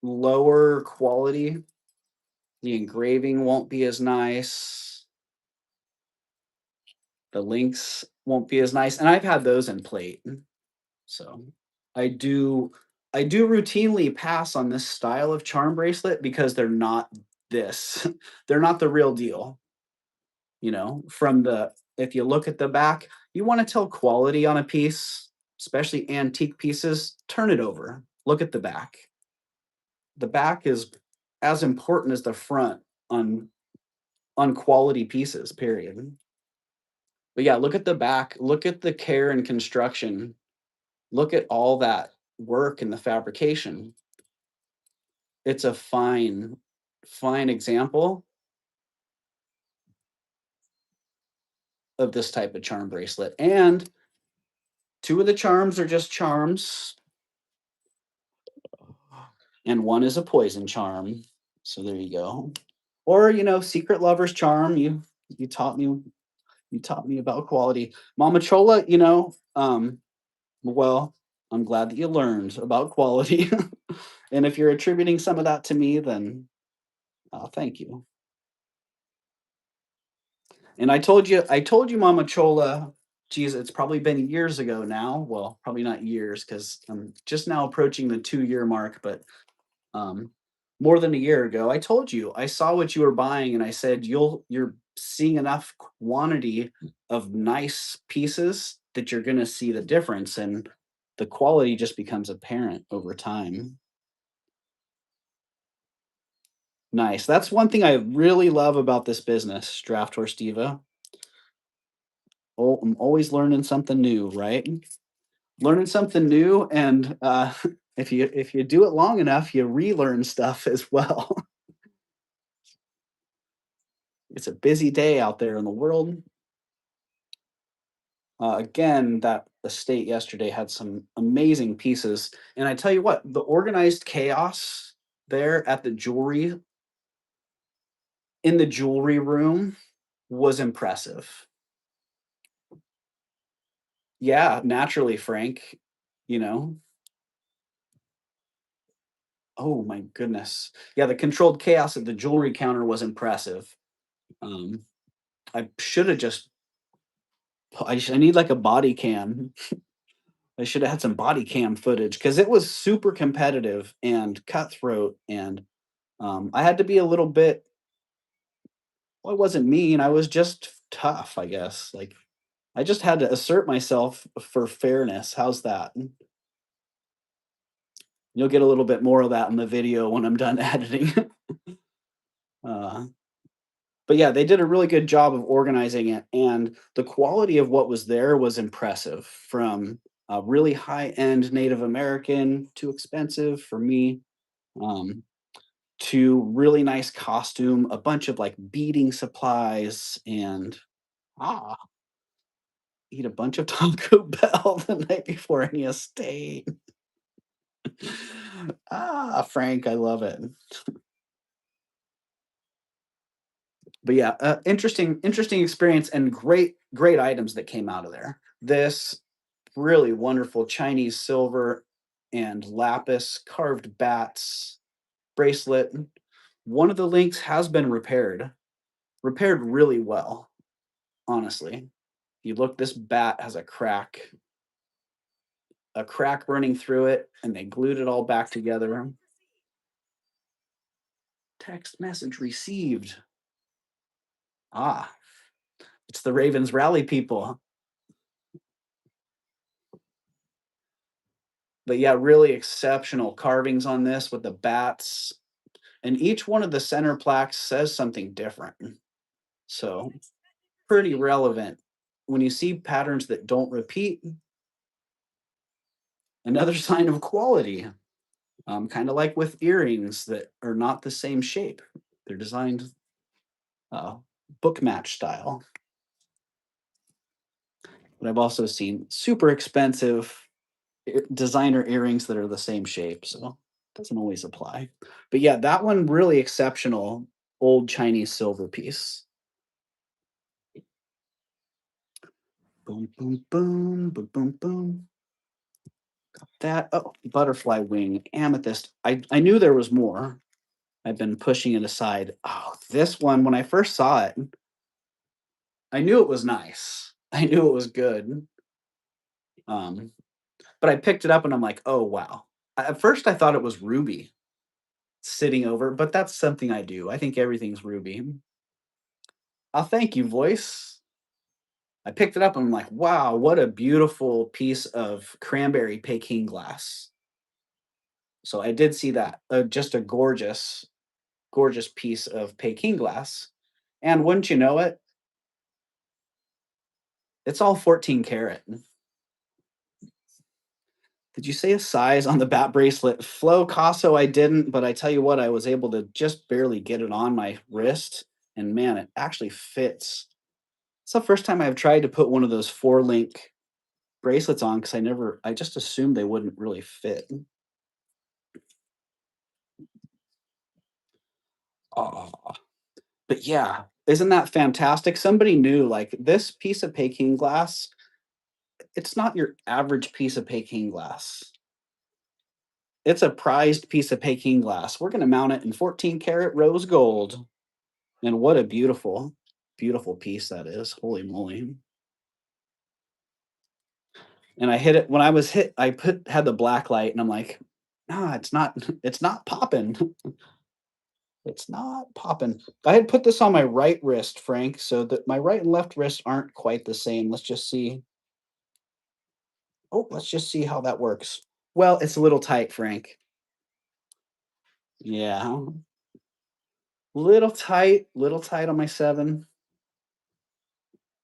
lower quality. The engraving won't be as nice. The links won't be as nice, and I've had those in plate. So I do I do routinely pass on this style of charm bracelet because they're not this. They're not the real deal, you know, from the if you look at the back, you want to tell quality on a piece, especially antique pieces, turn it over. Look at the back. The back is as important as the front on quality pieces, period. But yeah, look at the back, look at the care and construction, look at all that work and the fabrication. It's a fine example of this type of charm bracelet. And two of the charms are just charms, and one is a poison charm. So there you go. Or, you know, secret lover's charm. You taught me you taught me about quality. Mama Chola, you know, well, I'm glad that you learned about quality. And if you're attributing some of that to me, then thank you. And I told you, Mama Chola, geez, it's probably been years ago now. Well, probably not years because I'm just now approaching the 2 year mark, but um, more than a year ago, I told you I saw what you were buying, and I said you're seeing enough quantity of nice pieces that you're going to see the difference, and the quality just becomes apparent over time. Nice. That's one thing I really love about this business, Draft Horse Diva. Oh, I'm always learning something new, right? Learning something new, and if you do it long enough, you relearn stuff as well. It's a busy day out there in the world. Again, that estate yesterday had some amazing pieces, and I tell you what, the organized chaos there at the jewelry in the jewelry room was impressive. Yeah, naturally, Frank. You know, oh my goodness. Yeah, the controlled chaos at the jewelry counter was impressive. Um, I should have just. I need like a body cam. I should have had some body cam footage because it was super competitive and cutthroat, and I had to be a little bit. Well, I wasn't mean. I was just tough, I guess. Like I just had to assert myself for fairness. How's that? You'll get a little bit more of that in the video when I'm done editing. uh, but yeah, they did a really good job of organizing it, and the quality of what was there was impressive. From really high end Native American to expensive for me. Um, to really nice costume, a bunch of like beading supplies, and ah, eat a bunch of Taco Bell the night before any estate. Frank, I love it. But yeah, interesting experience and great items that came out of there. This really wonderful Chinese silver and lapis carved bats bracelet. One of the links has been repaired really well, honestly. If you look, this bat has a crack running through it, and they glued it all back together. Text message received. Ah, it's the Ravens rally people. But yeah, really exceptional carvings on this with the bats. And each one of the center plaques says something different. So pretty relevant. When you see patterns that don't repeat, another sign of quality. Kind of like with earrings that are not the same shape. They're designed uh, book match style. But I've also seen super expensive designer earrings that are the same shape. So it doesn't always apply. But yeah, that one really exceptional old Chinese silver piece. Boom, boom, boom, boom, boom, boom. That butterfly wing amethyst. I knew there was more. I've been pushing it aside. Oh, this one when I first saw it, I knew it was nice. I knew it was good. Um, but I picked it up and I'm like, oh wow. At first I thought it was ruby sitting over, but that's something I do. I think everything's ruby. Thank you, voice. I picked it up and I'm like, wow, what a beautiful piece of cranberry Peking glass. So I did see that. Just a gorgeous piece of Peking glass. And wouldn't you know it, it's all 14 karat. Did you say a size on the bat bracelet? Flo Casso, I didn't, but I tell you what, I was able to just barely get it on my wrist. And man, it actually fits. It's the first time I've tried to put one of those 4 link bracelets on because I just assumed they wouldn't really fit. Oh, but yeah, isn't that fantastic? Somebody knew like this piece of Peking glass, it's not your average piece of Peking glass. It's a prized piece of Peking glass. We're going to mount it in 14 karat rose gold. And what a beautiful piece that is. Holy moly. And I hit it when I was hit, had the black light and I'm like, nah, it's not popping. It's not popping. I had put this on my right wrist, Frank, so that my right and left wrist aren't quite the same. Let's just see. Oh, let's just see how that works. Well, it's a little tight, Frank. Yeah. Little tight on my 7.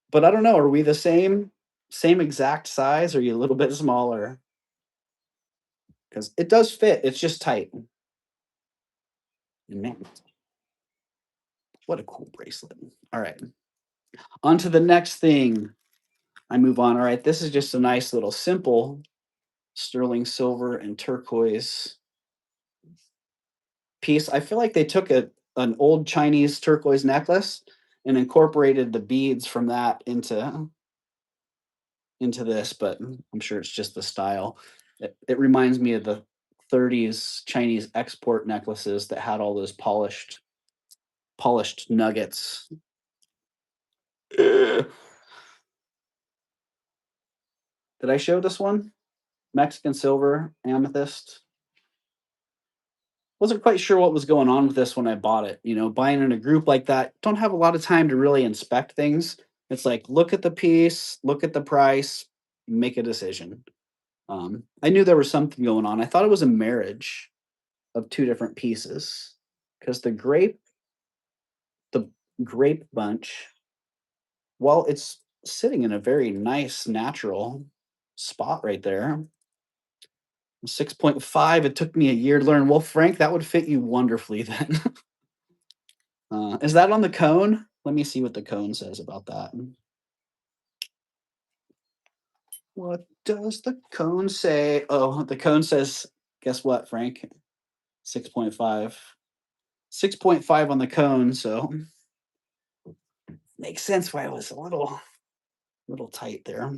But I don't know, are we the same? Same exact size? Or are you a little bit smaller? Because it does fit. It's just tight. And man, what a cool bracelet. All right. On to the next thing. I move on. All right. This is just a nice little simple sterling silver and turquoise piece. I feel like they took an old Chinese turquoise necklace and incorporated the beads from that into this, but I'm sure it's just the style. It reminds me of the 30s Chinese export necklaces that had all those polished nuggets. Did I show this one? Mexican silver amethyst. Wasn't quite sure what was going on with this when I bought it. You know, buying in a group like that, don't have a lot of time to really inspect things. It's like look at the piece, look at the price, make a decision. I knew there was something going on. I thought it was a marriage of 2 different pieces because the grape bunch, well, it's sitting in a very nice natural spot right there. 6.5. It took me a year to learn. Well, Frank, that would fit you wonderfully then. Is that on the cone? Let me see what the cone says about that. What does the cone say? Oh, the cone says, guess what, Frank? 6.5. 6.5 on the cone, so makes sense why it was a little tight there.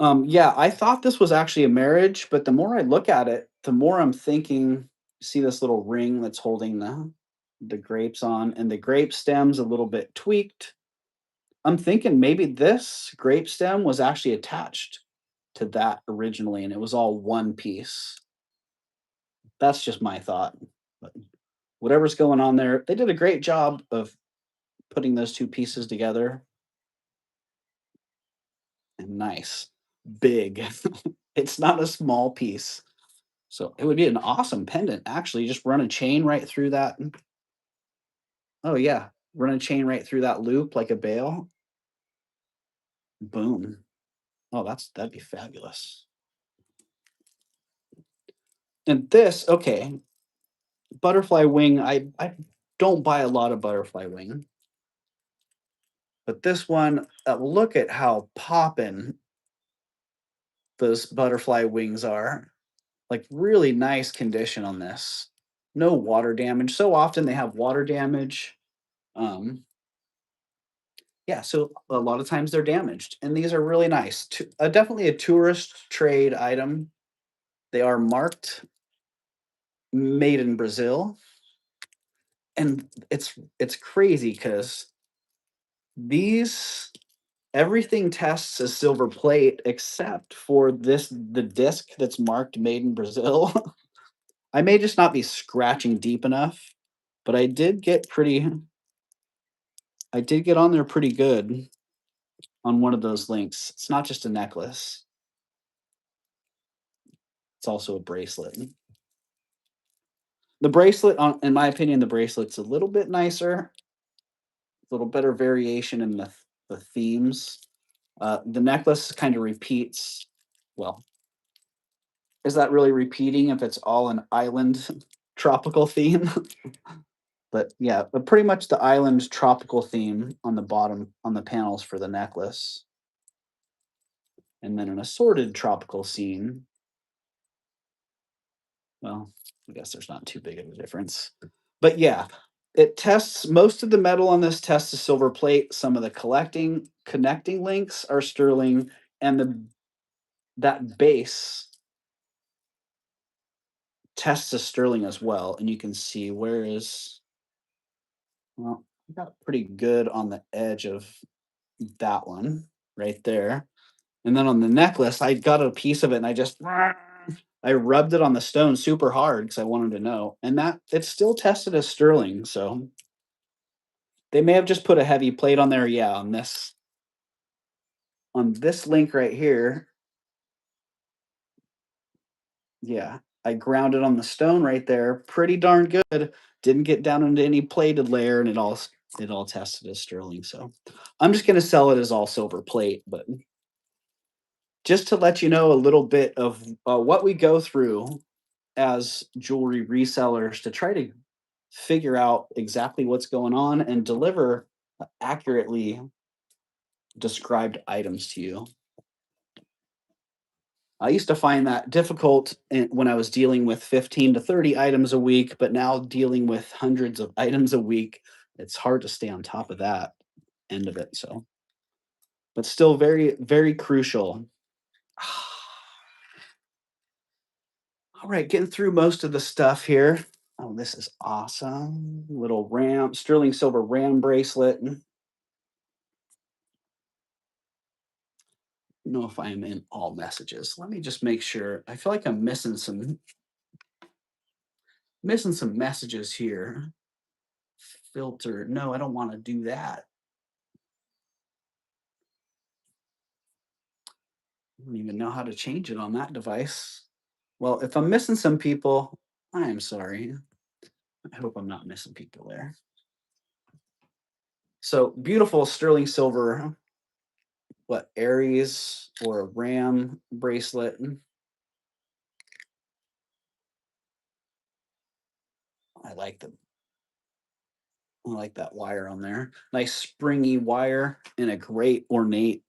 Yeah, I thought this was actually a marriage, but the more I look at it, the more I'm thinking, see this little ring that's holding the grapes on, and the grape stem's a little bit tweaked. I'm thinking maybe this grape stem was actually attached to that originally, and it was all one piece. That's just my thought. But whatever's going on there, they did a great job of putting those two pieces together. And nice, big. It's not a small piece. So it would be an awesome pendant, actually. Just run a chain right through that. Oh, yeah. Run a chain right through that loop like a bail. Boom. Oh, that'd be fabulous. And this, okay, butterfly wing. I don't buy a lot of butterfly wing, but this one, look at how poppin' those butterfly wings are. Like really nice condition on this. No water damage. So often they have water damage. Um, yeah, so a lot of times they're damaged, and these are really nice. Definitely a tourist trade item. They are marked made in Brazil, and it's crazy because these everything tests as silver plate except for the disc that's marked made in Brazil. I may just not be scratching deep enough, but I did get on there pretty good on one of those links. It's not just a necklace, it's also a bracelet. The bracelet, in my opinion, the bracelet's a little bit nicer, a little better variation in the themes. The necklace kind of repeats. Well, is that really repeating if it's all an island tropical theme? But yeah, but pretty much the island tropical theme on the bottom on the panels for the necklace, and then an assorted tropical scene. Well, I guess there's not too big of a difference. But yeah, it tests most of the metal on this test is silver plate. Some of the collecting connecting links are sterling, and that base tests is sterling as well. And you can see where is well, I got pretty good on the edge of that one right there. And then on the necklace, I got a piece of it and I rubbed it on the stone super hard because I wanted to know. And that it's still tested as sterling. So they may have just put a heavy plate on there. Yeah, on this link right here. Yeah. I ground it on the stone right there. Pretty darn good. Didn't get down into any plated layer and it all tested as sterling. So I'm just gonna sell it as all silver plate, but just to let you know a little bit of what we go through as jewelry resellers to try to figure out exactly what's going on and deliver accurately described items to you. I used to find that difficult when I was dealing with 15 to 30 items a week, but now dealing with hundreds of items a week, it's hard to stay on top of that end of it. So, but still very, very crucial. All right, getting through most of the stuff here. Oh, this is awesome. Little sterling silver ram bracelet. Know if I am in all messages. Let me just make sure. I feel like I'm missing some messages here. Filter. No, I don't want to do that. I don't even know how to change it on that device. Well, if I'm missing some people, I am sorry. I hope I'm not missing people there. So beautiful sterling silver, what Aries or a ram bracelet. I like the I like that wire on there. Nice springy wire and a great ornate,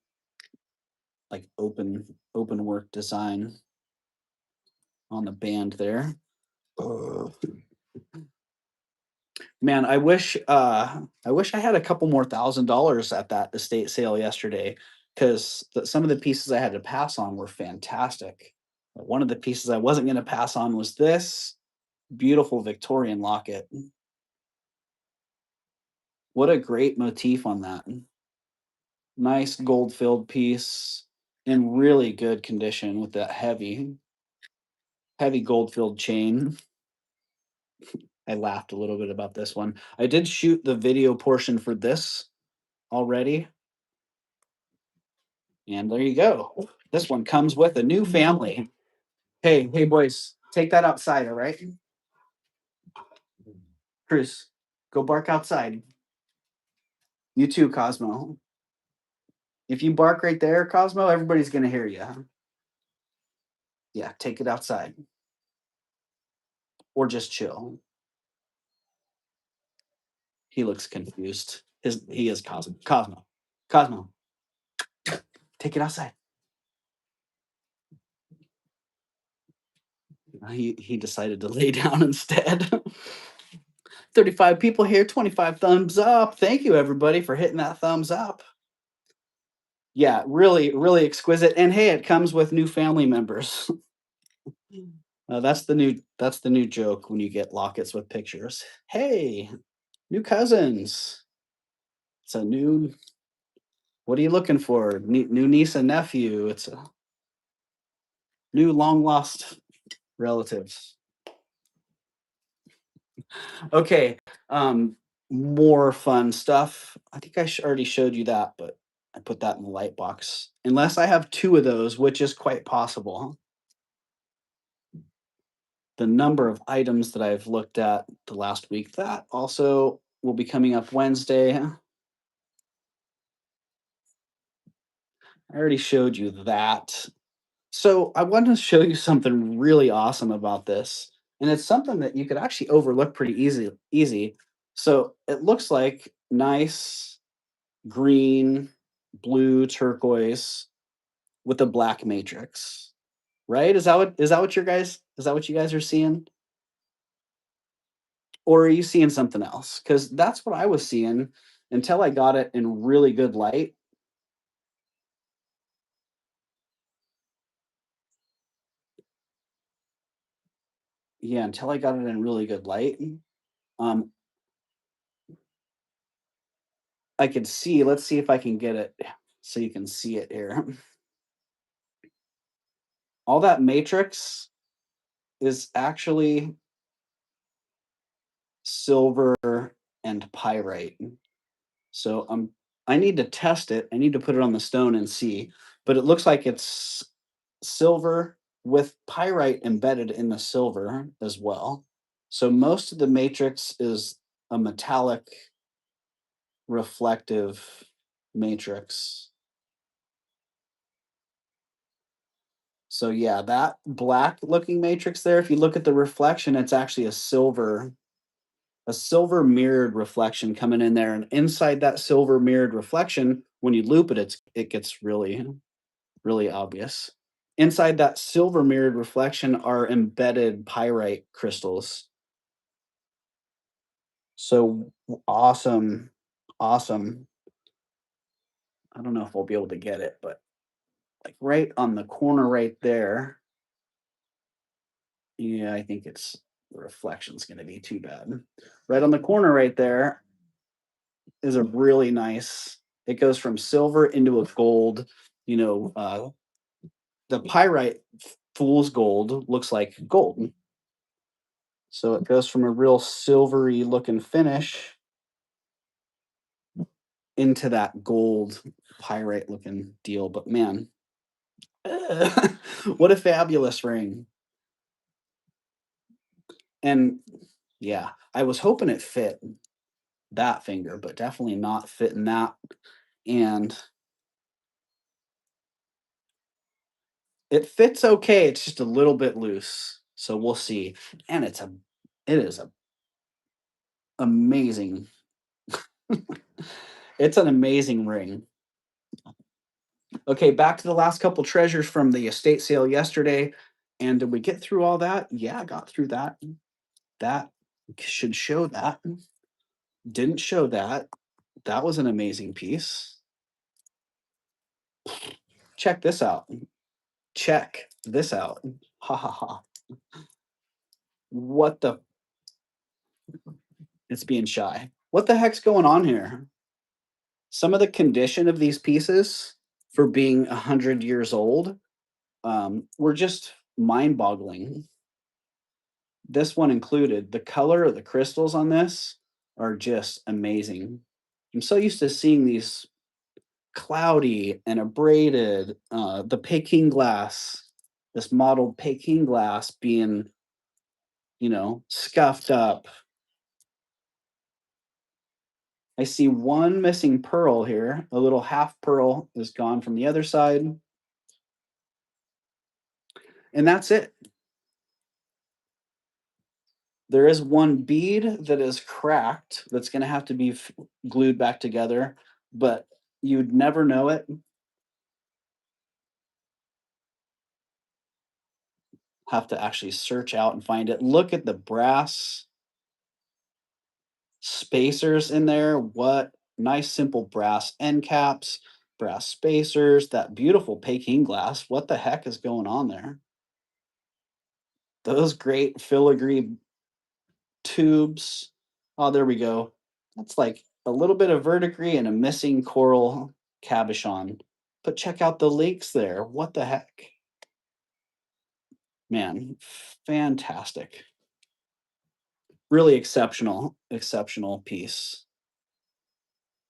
like open work design on the band there. Ugh. Man, I wish I had a couple more $1,000 at that estate sale yesterday because some of the pieces I had to pass on were fantastic. But one of the pieces I wasn't going to pass on was this beautiful Victorian locket. What a great motif on that. Nice gold filled piece in really good condition with that heavy gold filled chain. I laughed a little bit about this one. I did shoot the video portion for this already. And there you go. This one comes with a new family. Hey, boys, take that outside, all right? Cruz, go bark outside. You too, Cosmo. If you bark right there, Cosmo, everybody's going to hear you. Yeah, take it outside or just chill. He looks confused. He is Cosmo. Cosmo, take it outside. He decided to lay down instead. 35 people here, 25 thumbs up. Thank you everybody for hitting that thumbs up. Yeah, really exquisite. And hey, it comes with new family members. That's the new joke when you get lockets with pictures. Hey, new cousins. It's a new. What are you looking for? New niece and nephew. It's a new long lost relatives. Okay, more fun stuff. I think I already showed you that, but I put that in the light box. Unless I have two of those, which is quite possible. The number of items that I've looked at the last week, that also will be coming up Wednesday. I already showed you that. So I want to show you something really awesome about this. And it's something that you could actually overlook pretty easy. So it looks like nice green, blue, turquoise with a black matrix. Right? Is that what you guys are seeing? Or are you seeing something else? Because that's what I was seeing until I got it in really good light. Yeah, until I got it in really good light. Um, I could see, let's see if I can get it so you can see it here. All that matrix is actually silver and pyrite. So I need to test it. I need to put it on the stone and see. But it looks like it's silver with pyrite embedded in the silver as well. So most of the matrix is a metallic reflective matrix. So yeah, that black looking matrix there, if you look at the reflection, it's actually a silver mirrored reflection coming in there. And inside that silver mirrored reflection, when you loop it, it gets really obvious. Inside that silver mirrored reflection are embedded pyrite crystals. So awesome, awesome. I don't know if we'll be able to get it, but like right on the corner right there. Yeah, I think it's the reflection's going to be too bad. Right on the corner right there is a really nice. It goes from silver into a gold. You know, the pyrite fool's gold looks like gold. So it goes from a real silvery looking finish into that gold pyrite looking deal. But man, what a fabulous ring. And yeah, I was hoping it fit that finger, but definitely not fitting that. And it fits okay. It's just a little bit loose. So we'll see. And it is a Amazing. It's an amazing ring. Okay, back to the last couple treasures from the estate sale yesterday. And did we get through all that? Yeah, I got through that. That should show that. Didn't show that. That was an amazing piece. Check this out. Check this out. Ha ha ha. What the? It's being shy. What the heck's going on here? Some of the condition of these pieces for being 100 years old were just mind-boggling. This one included. The color of the crystals on this are just amazing. I'm so used to seeing these cloudy and abraded. The Peking glass, this modeled Peking glass being, scuffed up. I see one missing pearl here. A little half pearl is gone from the other side. And that's it. There is one bead that is cracked that's going to have to be glued back together, but you'd never know it. Have to actually search out and find it. Look at the brass spacers in there. What nice simple brass end caps, brass spacers, that beautiful Peking glass. What the heck is going on there? Those great filigree tubes. Oh, there we go. That's like a little bit of verdigris and a missing coral cabochon. But check out the links there. What the heck? Man, fantastic. Really exceptional piece.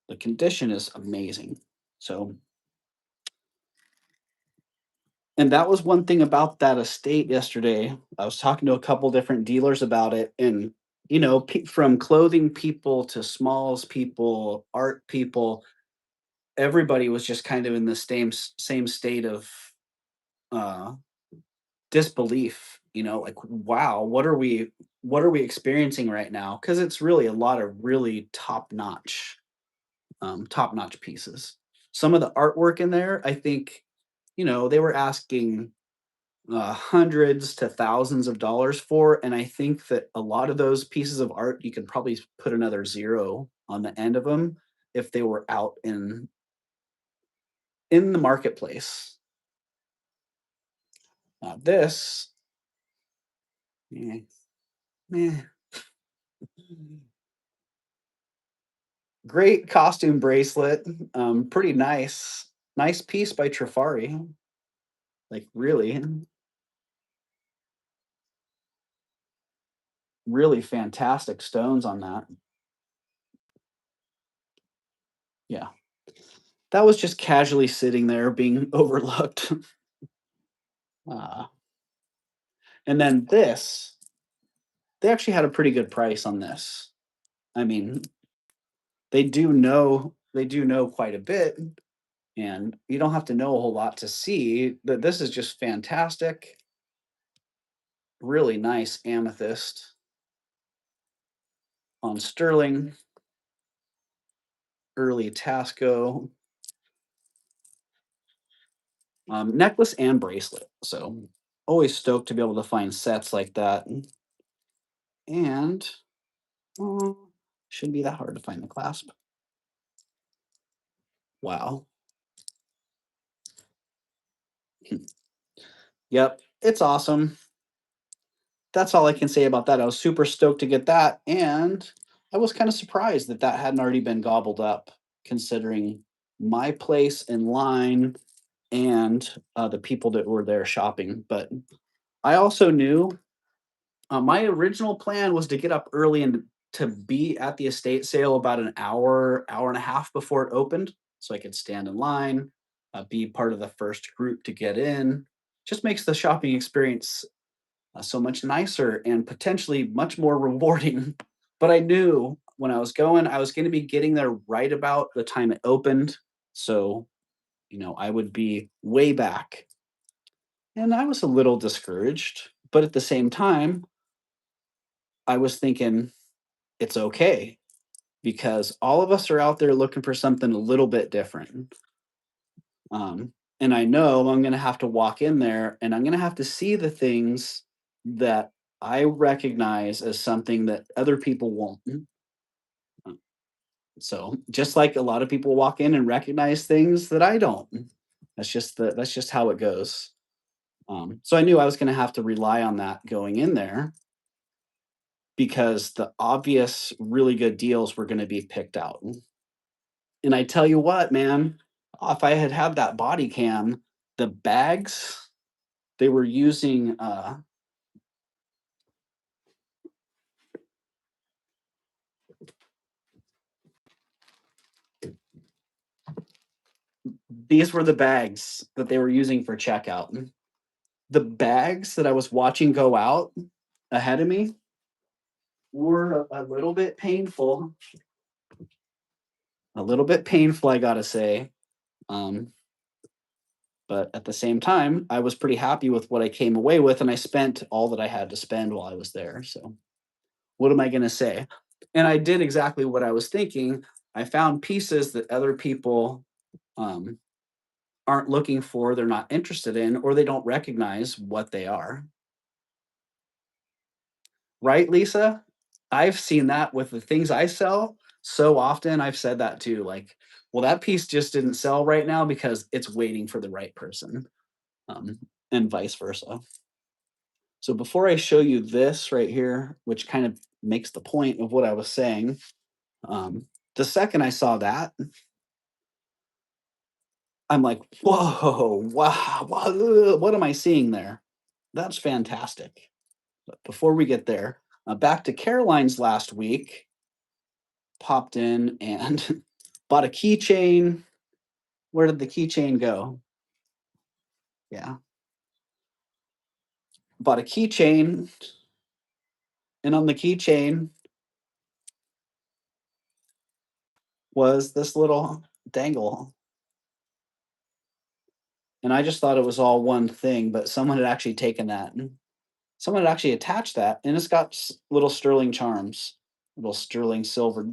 The condition is amazing. So, and that was one thing about that estate yesterday. I was talking to a couple different dealers about it, and from clothing people to smalls people, art people, everybody was just kind of in the same state of uh, disbelief. Like, wow, what are we experiencing right now? Because it's really a lot of really top notch pieces. Some of the artwork in there, I think, they were asking hundreds to thousands of dollars for, and I think that a lot of those pieces of art, you could probably put another zero on the end of them if they were out in the marketplace. This, eh, meh. Great costume bracelet, pretty nice piece by Trifari. Like really fantastic stones on that. Yeah, that was just casually sitting there being overlooked. uh, and then this, they actually had a pretty good price on this. I mean, they do know quite a bit, and you don't have to know a whole lot to see that this is just fantastic. Really nice amethyst on sterling, early Tasco, necklace and bracelet. So always stoked to be able to find sets like that. And uh, shouldn't be that hard to find the clasp. Wow. Yep, it's awesome. That's all I can say about that. I was super stoked to get that, and I was kind of surprised that that hadn't already been gobbled up, considering my place in line and the people that were there shopping. But I also knew my original plan was to get up early and to be at the estate sale about an hour and a half before it opened, so I could stand in line, be part of the first group to get in. Just makes the shopping experience so much nicer and potentially much more rewarding. But I knew when I was going to be getting there right about the time it opened. So, I would be way back. And I was a little discouraged. But at the same time, I was thinking, it's okay because all of us are out there looking for something a little bit different. And I know I'm going to have to walk in there and I'm going to have to see the things that I recognize as something that other people won't. Uh, So just like a lot of people walk in and recognize things that I don't. That's just how it goes. So I knew I was going to have to rely on that going in there because the obvious really good deals were going to be picked out. And I tell you what, man, if I had had that body cam, the bags they were using, these were the bags that they were using for checkout. The bags that I was watching go out ahead of me were a little bit painful, I gotta say. Um, but at the same time, I was pretty happy with what I came away with, and I spent all that I had to spend while I was there. So what am I gonna say? And I did exactly what I was thinking. I found pieces that other people um, aren't looking for, they're not interested in, or they don't recognize what they are. Right, Lisa? I've seen that with the things I sell so often. I've said that too. Like, well, that piece just didn't sell right now because it's waiting for the right person, um, and vice versa. So before I show you this right here, which kind of makes the point of what I was saying, the second I saw that, I'm like, whoa, wow, what am I seeing there? That's fantastic. But before we get there, back to Caroline's last week, popped in and bought a keychain. Where did the keychain go? Yeah, bought a keychain, and on the keychain was this little dangle. And I just thought it was all one thing, but someone had actually taken that. And someone had actually attached that, and it's got little sterling charms, little sterling silver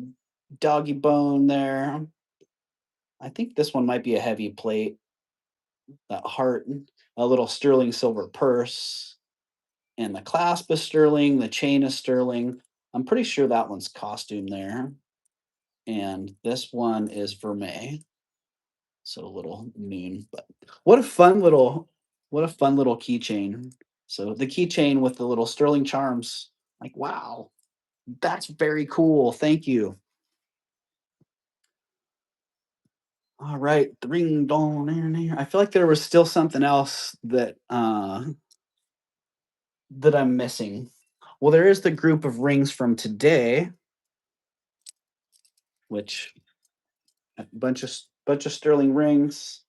doggy bone there. I think this one might be a heavy plate, that heart, a little sterling silver purse, and the clasp is sterling, the chain is sterling. I'm pretty sure that one's costume there. And this one is vermeil. So a little moon. But what a fun little keychain. So the keychain with the little sterling charms. Like, wow, that's very cool. Thank you. All right, the ring dong in here. I feel like there was still something else that I'm missing. Well, there is the group of rings from today, which a bunch of sterling rings.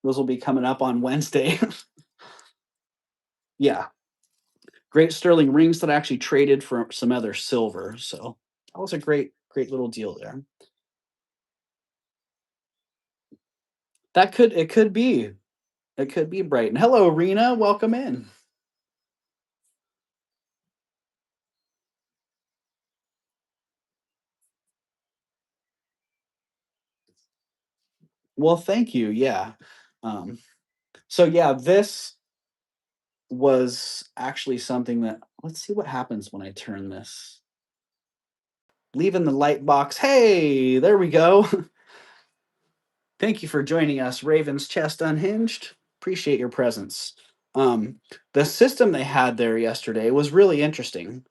Those will be coming up on Wednesday. Yeah, great sterling rings that I actually traded for some other silver. So that was a great little deal there. It could be. It could be Brighton. Hello, Rena. Welcome in. Well, thank you. Yeah. Um, so yeah, this was actually something that let's see what happens when I turn this. Leaving the light box. Hey, there we go. Thank you for joining us, Ravenschest Unhinged. Appreciate your presence. Um, the system they had there yesterday was really interesting.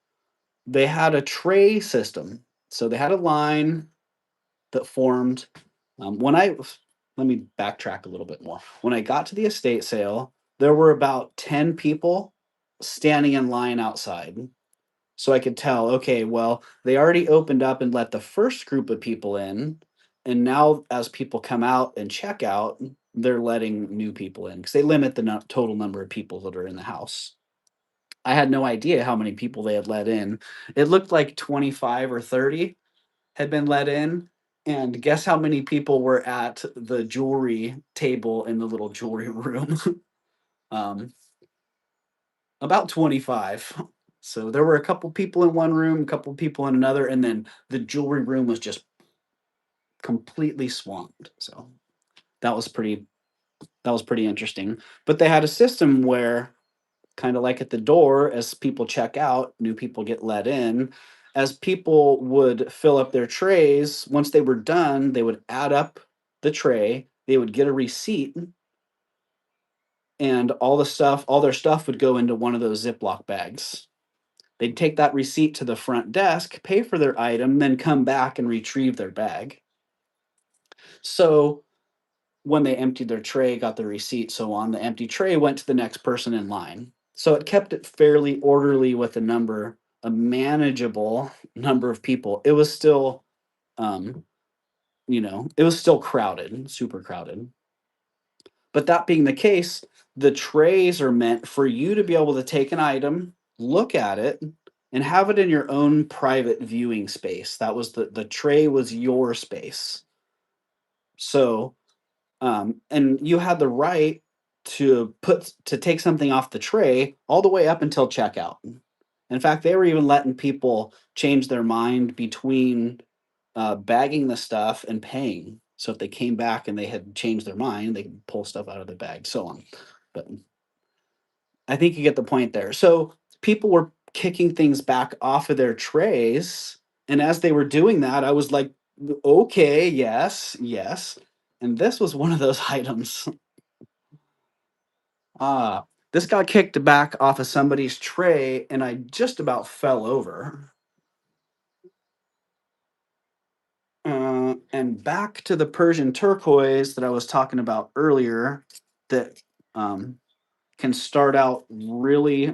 They had a tray system. So they had a line that formed. When I let me backtrack a little bit more. When I got to the estate sale, there were about 10 people standing in line outside. So I could tell, okay, well, they already opened up and let the first group of people in. And now, as people come out and check out, they're letting new people in because they limit the total number of people that are in the house. I had no idea how many people they had let in. It looked like 25 or 30 had been let in. And guess how many people were at the jewelry table in the little jewelry room? um, about 25. So there were a couple people in one room, a couple people in another, and then the jewelry room was just completely swamped. So that was pretty that was pretty interesting. But they had a system where kind of like at the door, as people check out, new people get let in. As people would fill up their trays, once they were done, they would add up the tray, they would get a receipt, and all their stuff would go into one of those Ziploc bags. They'd take that receipt to the front desk, pay for their item, then come back and retrieve their bag. So when they emptied their tray, got the receipt, so on, the empty tray went to the next person in line. So it kept it fairly orderly with a manageable number of people. It was still, um, it was still crowded, super crowded. But that being the case, the trays are meant for you to be able to take an item, look at it, and have it in your own private viewing space. That was the tray was your space. So and you had the right to take something off the tray all the way up until checkout. In fact, they were even letting people change their mind between bagging the stuff and paying. So if they came back and they had changed their mind, they could pull stuff out of the bag, so on. But I think you get the point there. So people were kicking things back off of their trays, and as they were doing that, I was like, okay, yes, yes. And this was one of those items. Ah, this got kicked back off of somebody's tray, and I just about fell over. And back to the Persian turquoise that I was talking about earlier, that um, can start out really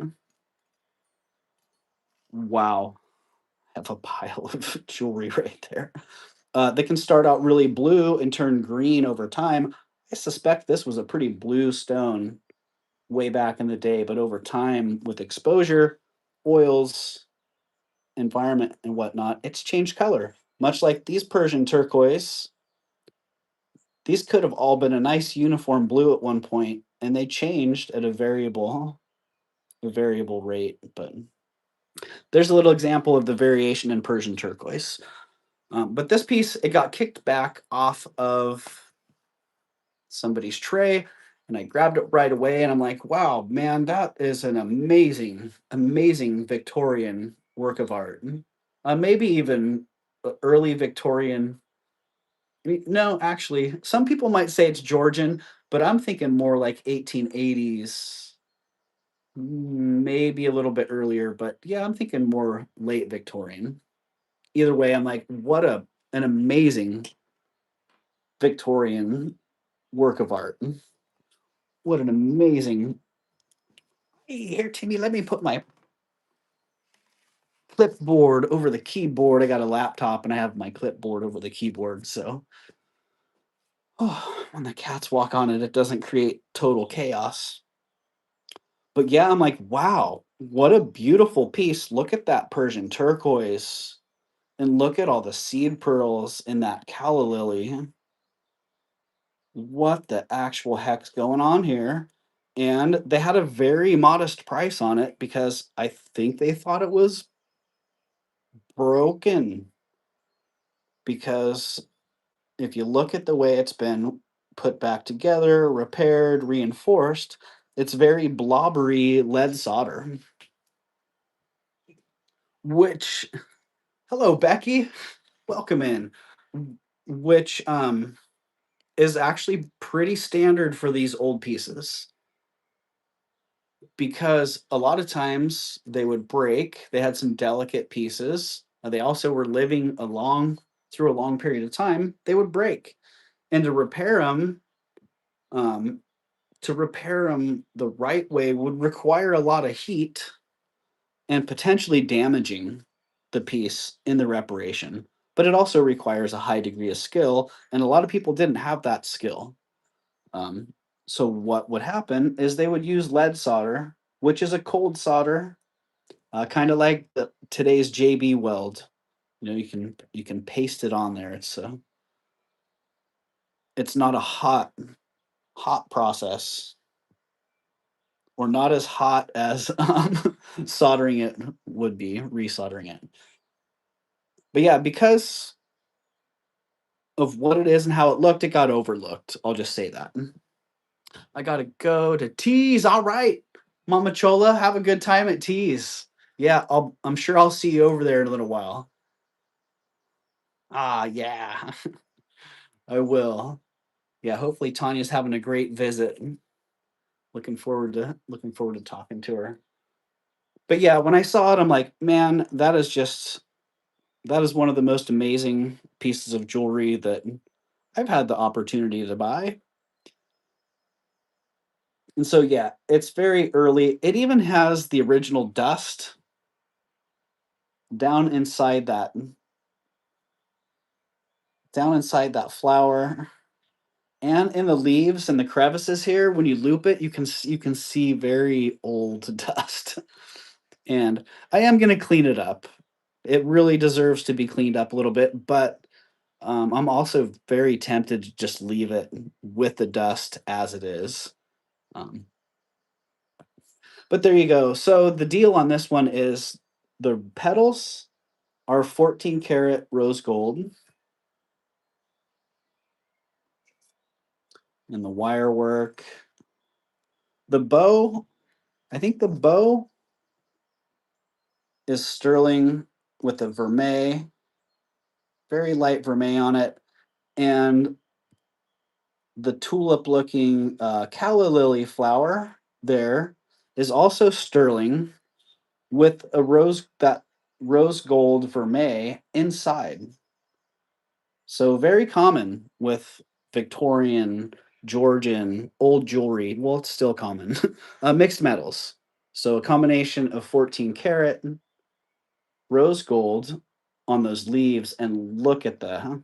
wow. I have a pile of jewelry right there. They can start out really blue and turn green over time. I suspect this was a pretty blue stone way back in the day, but over time, with exposure, oils, environment, and whatnot, it's changed color. Much like these Persian turquoise, these could have all been a nice uniform blue at one point, and they changed at a variable rate. But there's a little example of the variation in Persian turquoise. But this piece, it got kicked back off of somebody's tray, and I grabbed it right away, and I'm like, wow, man, that is an amazing, amazing Victorian work of art. Maybe even early Victorian. No, actually, some people might say it's Georgian, but I'm thinking more like 1880s, maybe a little bit earlier, but yeah, I'm thinking more late Victorian. Either way, I'm like, what an amazing Victorian work of art. What an amazing. Hey, here, Timmy, let me put my clipboard over the keyboard. I got a laptop and I have my clipboard over the keyboard. So, oh, when the cats walk on it, it doesn't create total chaos. But yeah, I'm like, wow, what a beautiful piece. Look at that Persian turquoise and look at all the seed pearls in that calla lily. What the actual heck's going on here? And they had a very modest price on it because I think they thought it was broken. Because if you look at the way it's been put back together, repaired, reinforced, it's very blobbery lead solder, which, hello, Becky, welcome in, which is actually pretty standard for these old pieces because a lot of times they would break. They had some delicate pieces. They also were living through a long period of time. They would break, and um, to repair them the right way would require a lot of heat and potentially damaging the piece in the reparation. But it also requires a high degree of skill, and a lot of people didn't have that skill. Um, so what would happen is they would use lead solder, which is a cold solder, kind of like today's JB weld. You can paste it on there. It's not a hot process or not as hot as soldering it would be, resoldering it. But yeah, because of what it is and how it looked, it got overlooked. I'll just say that. I gotta go to Tees. All right, Mama Chola, have a good time at Tees. Yeah, I'm sure I'll see you over there in a little while. Ah, yeah, I will. Yeah, hopefully Tanya's having a great visit. Looking forward to talking to her. But yeah, when I saw it, I'm like, man, that is one of the most amazing pieces of jewelry that I've had the opportunity to buy. And so yeah, it's very early. It even has the original dust down inside that flower and in the leaves and the crevices here. When you loop it, you can see very old dust. And I am going to clean it up. It really deserves to be cleaned up a little bit, but I'm also very tempted to just leave it with the dust as it is. Um, but there you go. So the deal on this one is the petals are 14 karat rose gold, and the wire work. The bow, I think the bow is sterling with a vermeil, very light vermeil on it, and the tulip looking calla lily flower there is also sterling with a rose gold vermeil inside. So very common with Victorian, Georgian, old jewelry. Well, it's still common. Mixed metals. So a combination of 14 karat rose gold on those leaves, and look at the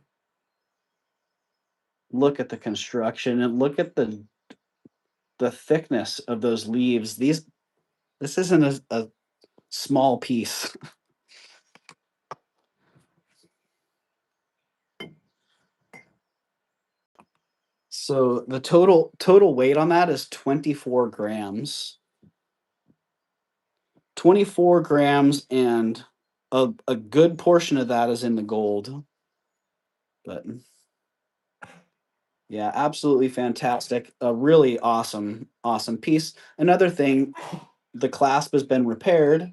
construction and look at the thickness of those leaves. This isn't a small piece. So the total weight on that is 24 grams. 24 grams, and a good portion of that is in the gold. But yeah, absolutely fantastic. A really awesome piece. Another thing, the clasp has been repaired.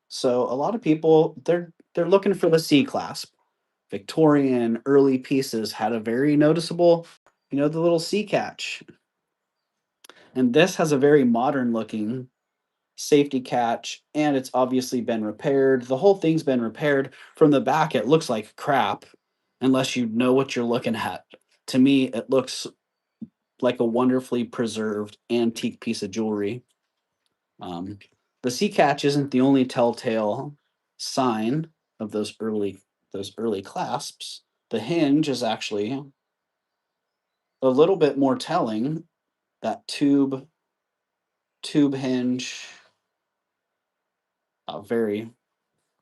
So a lot of people they're looking for the C clasp. Victorian early pieces had a very noticeable, the little C catch. And this has a very modern looking safety catch, and it's obviously been repaired. The whole thing's been repaired. From the back, it looks like crap unless you know what you're looking at. To me, it looks like a wonderfully preserved antique piece of jewelry. Um, the sea catch isn't the only telltale sign of those early clasps. The hinge is actually a little bit more telling. That tube hinge, very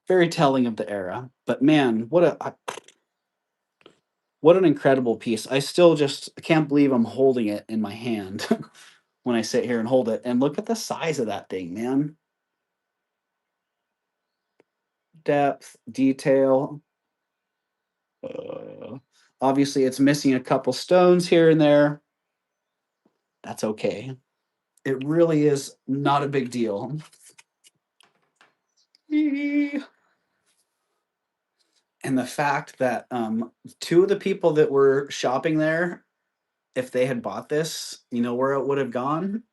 very telling of the era. But man, what an incredible piece. I still just can't believe I'm holding it in my hand when I sit here and hold it. And look at the size of that thing, man. Depth, detail. Uh, Obviously, it's missing a couple stones here and there. That's okay. It really is not a big deal. And the fact that two of the people that were shopping there, if they had bought this, you know where it would have gone?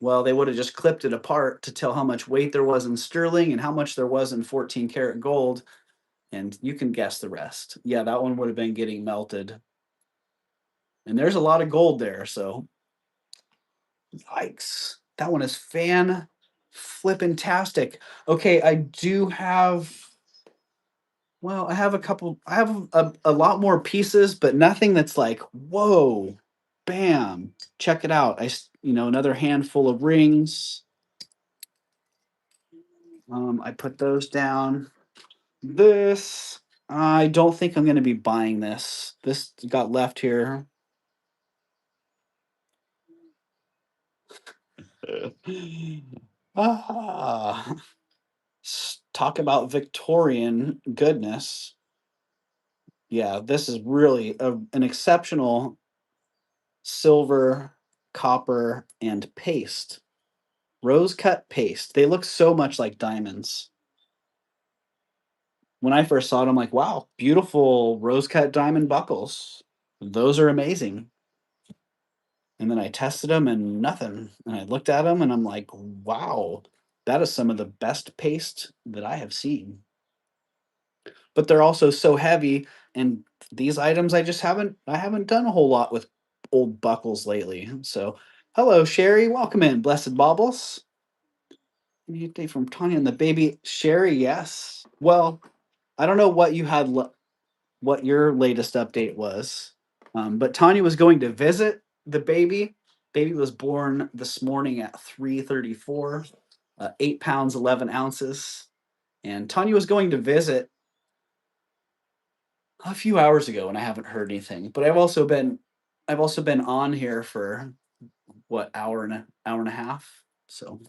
Well, they would have just clipped it apart to tell how much weight there was in sterling and how much there was in 14 karat gold, and you can guess the rest. Yeah, that one would have been getting melted. And there's a lot of gold there, so yikes. That one is fan flippin' tastic. Okay, I do have, well, I have a lot more pieces, but nothing that's like, whoa, bam, check it out. Another handful of rings. I put those down. This, I don't think I'm going to be buying this. This got left here. Ah, talk about Victorian goodness. Yeah, this is really an exceptional silver, copper, and paste. Rose cut paste. They look so much like diamonds. When I first saw it, I'm like, wow, beautiful rose cut diamond buckles. Those are amazing. And then I tested them and nothing. And I looked at them and I'm like, wow, that is some of the best paste that I have seen. But they're also so heavy. And these items I haven't done a whole lot with old buckles lately. So hello, Sherry. Welcome in, Blessed Baubles. New day from Tanya and the baby. Sherry, yes. Well, I don't know what you had what your latest update was. But Tanya was going to visit the baby. Baby was born this morning at 3:34, 8 pounds 11 ounces, and Tanya was going to visit a few hours ago, and I haven't heard anything. But I've also been on here for what hour and a half. So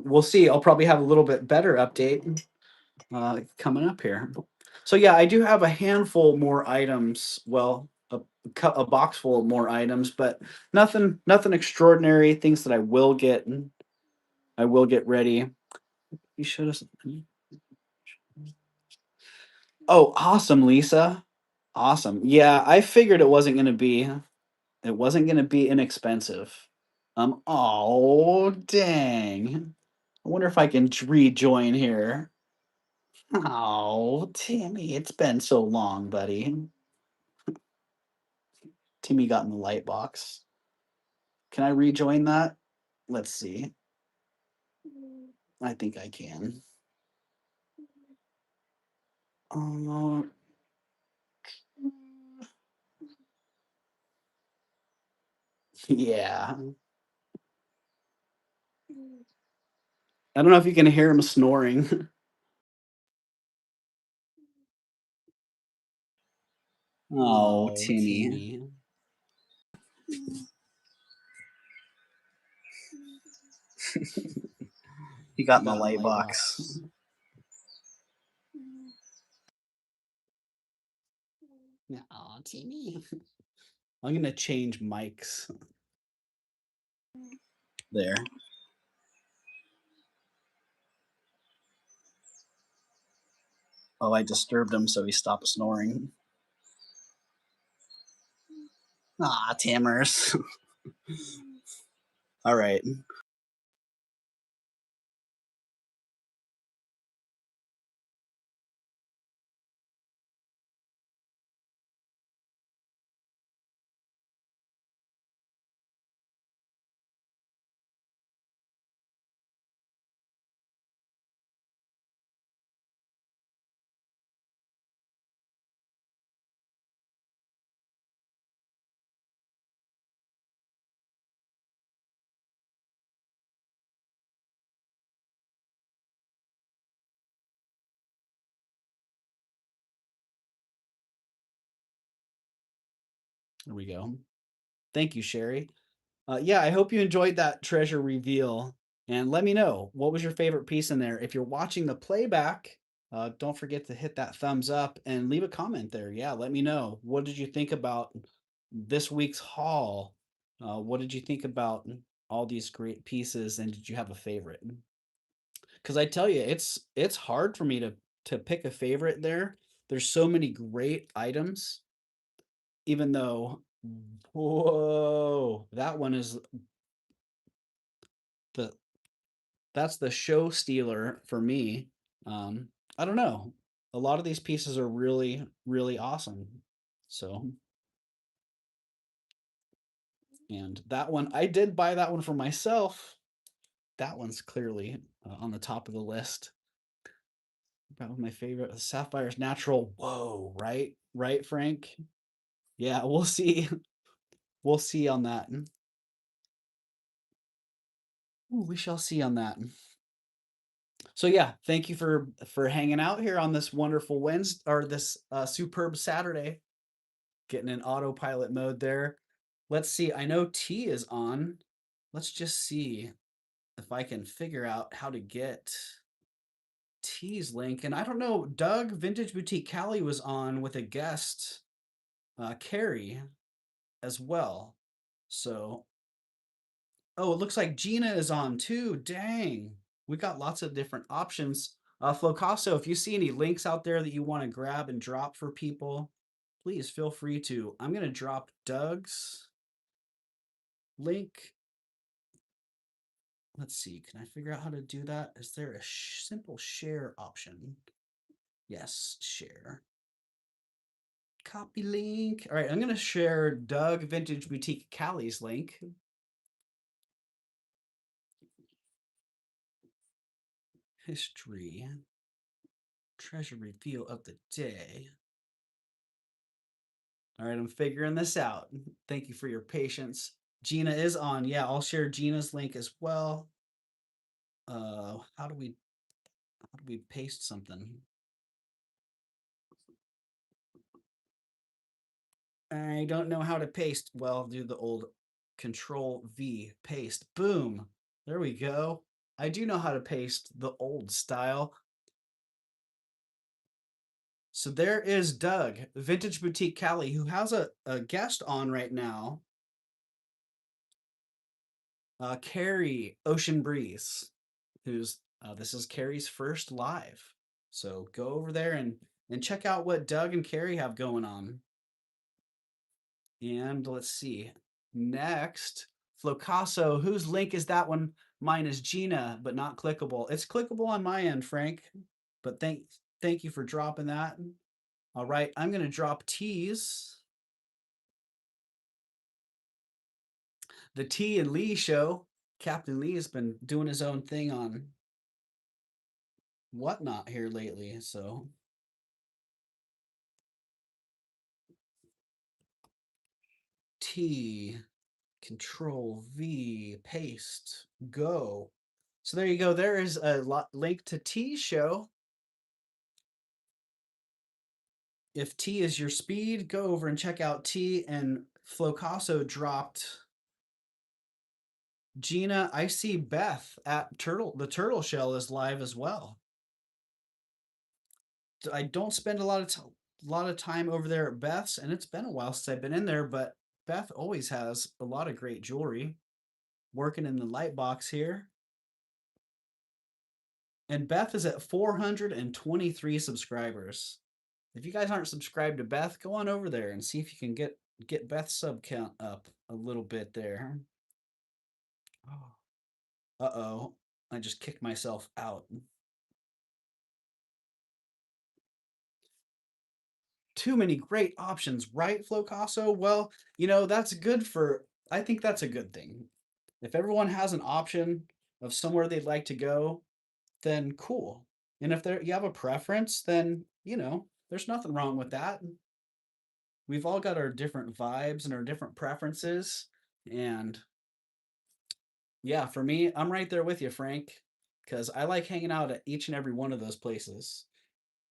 we'll see. I'll probably have a little bit better update coming up here. So yeah, I do have a handful more items. Well, a box full of more items, but nothing extraordinary. Things that I will get ready. You showed us. Oh, awesome, Lisa. Awesome. Yeah, I figured it wasn't gonna be inexpensive. Oh dang. I wonder if I can rejoin here. Oh, Timmy, it's been so long, buddy. Timmy got in the light box. Can I rejoin that? Let's see. I think I can. Uh, yeah. I don't know if you can hear him snoring. Oh, Oh, Timmy. Timmy. He got He in the got in the light light box. box. Oh, Timmy. I'm gonna change mics there. Oh, I disturbed him, so he stopped snoring. Ah, Tammers. All right. There we go. Thank you, Sherry. Yeah, I hope you enjoyed that treasure reveal. And let me know, what was your favorite piece in there? If you're watching the playback, don't forget to hit that thumbs up and leave a comment there. Yeah, let me know. What did you think about this week's haul? What did you think about all these great pieces? And did you have a favorite? Because I tell you, it's hard for me to pick a favorite there. There's so many great items, even though, whoa, that one is the that's the show stealer for me. Um, I don't know. A lot of these pieces are really, really awesome. So, and that one, I did buy that one for myself. That one's clearly on the top of the list. That was my favorite. Sapphire's natural. Whoa, right? Right, Frank? Yeah, we'll see. We'll see on that. Ooh, we shall see on that. So yeah, thank you for hanging out here on this wonderful Wednesday or this superb Saturday. Getting in autopilot mode there. Let's see. I know T is on. Let's just see if I can figure out how to get T's link. And I don't know, Doug Vintage Boutique Cali was on with a guest, Carrie, as well. So, oh, it looks like Gina is on too. Dang. We got lots of different options. Flocasso, if you see any links out there that you want to grab and drop for people, please feel free to. I'm going to drop Doug's link. Let's see, can I figure out how to do that? Is there a simple share option? Yes, share. Copy link. All right, I'm going to share Doug Vintage Boutique Cali's link. History. Treasure reveal of the day. All right, I'm figuring this out. Thank you for your patience. Gina is on. Yeah, I'll share Gina's link as well. How do we paste something? I don't know how to paste. Well, do the old Control V paste. Boom. There we go. I do know how to paste the old style. So there is Doug, Vintage Boutique Cali, who has a guest on right now. Carrie Ocean Breeze, who's this is Carrie's first live. So go over there and check out what Doug and Carrie have going on. And let's see. Next, Flocasso. Whose link is that one? Mine is Gina, but not clickable. It's clickable on my end, Frank. But thank you for dropping that. All right, I'm gonna drop T's. The T and Lee show. Captain Lee has been doing his own thing on whatnot here lately. So T, Control V, paste, go. So there you go. There is a link to T's show. If T is your speed, go over and check out T. And Flocasso dropped Gina. I see Beth at the Turtle Shell is live as well. I don't spend a lot of time over there at Beth's, and it's been a while since I've been in there, but Beth always has a lot of great jewelry. Working in the light box here. And Beth is at 423 subscribers. If you guys aren't subscribed to Beth, go on over there and see if you can get Beth's sub count up a little bit there. Oh. Uh-oh. I just kicked myself out. Too many great options, right, Flocasso? Well, that's good I think that's a good thing. If everyone has an option of somewhere they'd like to go, then cool. And if you have a preference, then, there's nothing wrong with that. We've all got our different vibes and our different preferences. And yeah, for me, I'm right there with you, Frank, because I like hanging out at each and every one of those places.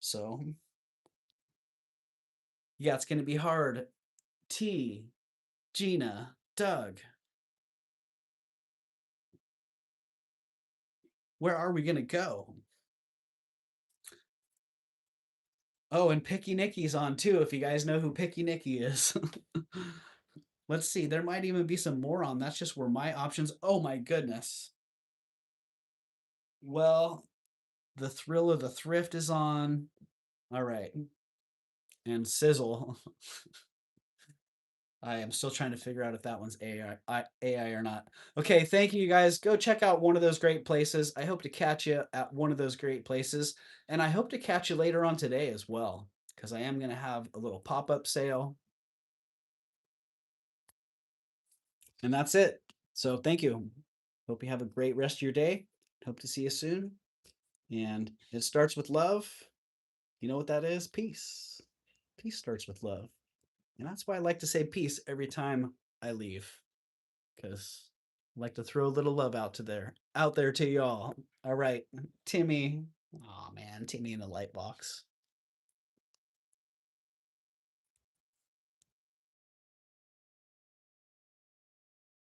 So yeah, it's going to be hard. T, Gina, Doug. Where are we going to go? Oh, and Picky Nicky's on too, if you guys know who Picky Nicky is. Let's see, there might even be some more on. That's just where my options. Oh my goodness. Well, the Thrill of the Thrift is on. All right. And Sizzle. I am still trying to figure out if that one's AI or not. Okay, thank you guys. Go check out one of those great places. I hope to catch you at one of those great places. And I hope to catch you later on today as well, because I am going to have a little pop-up sale. And that's it. So thank you. Hope you have a great rest of your day. Hope to see you soon. And it starts with love. You know what that is? Peace. Peace starts with love. And that's why I like to say peace every time I leave, because I like to throw a little love out there to y'all. All right, Timmy. Oh man, Timmy in the light box.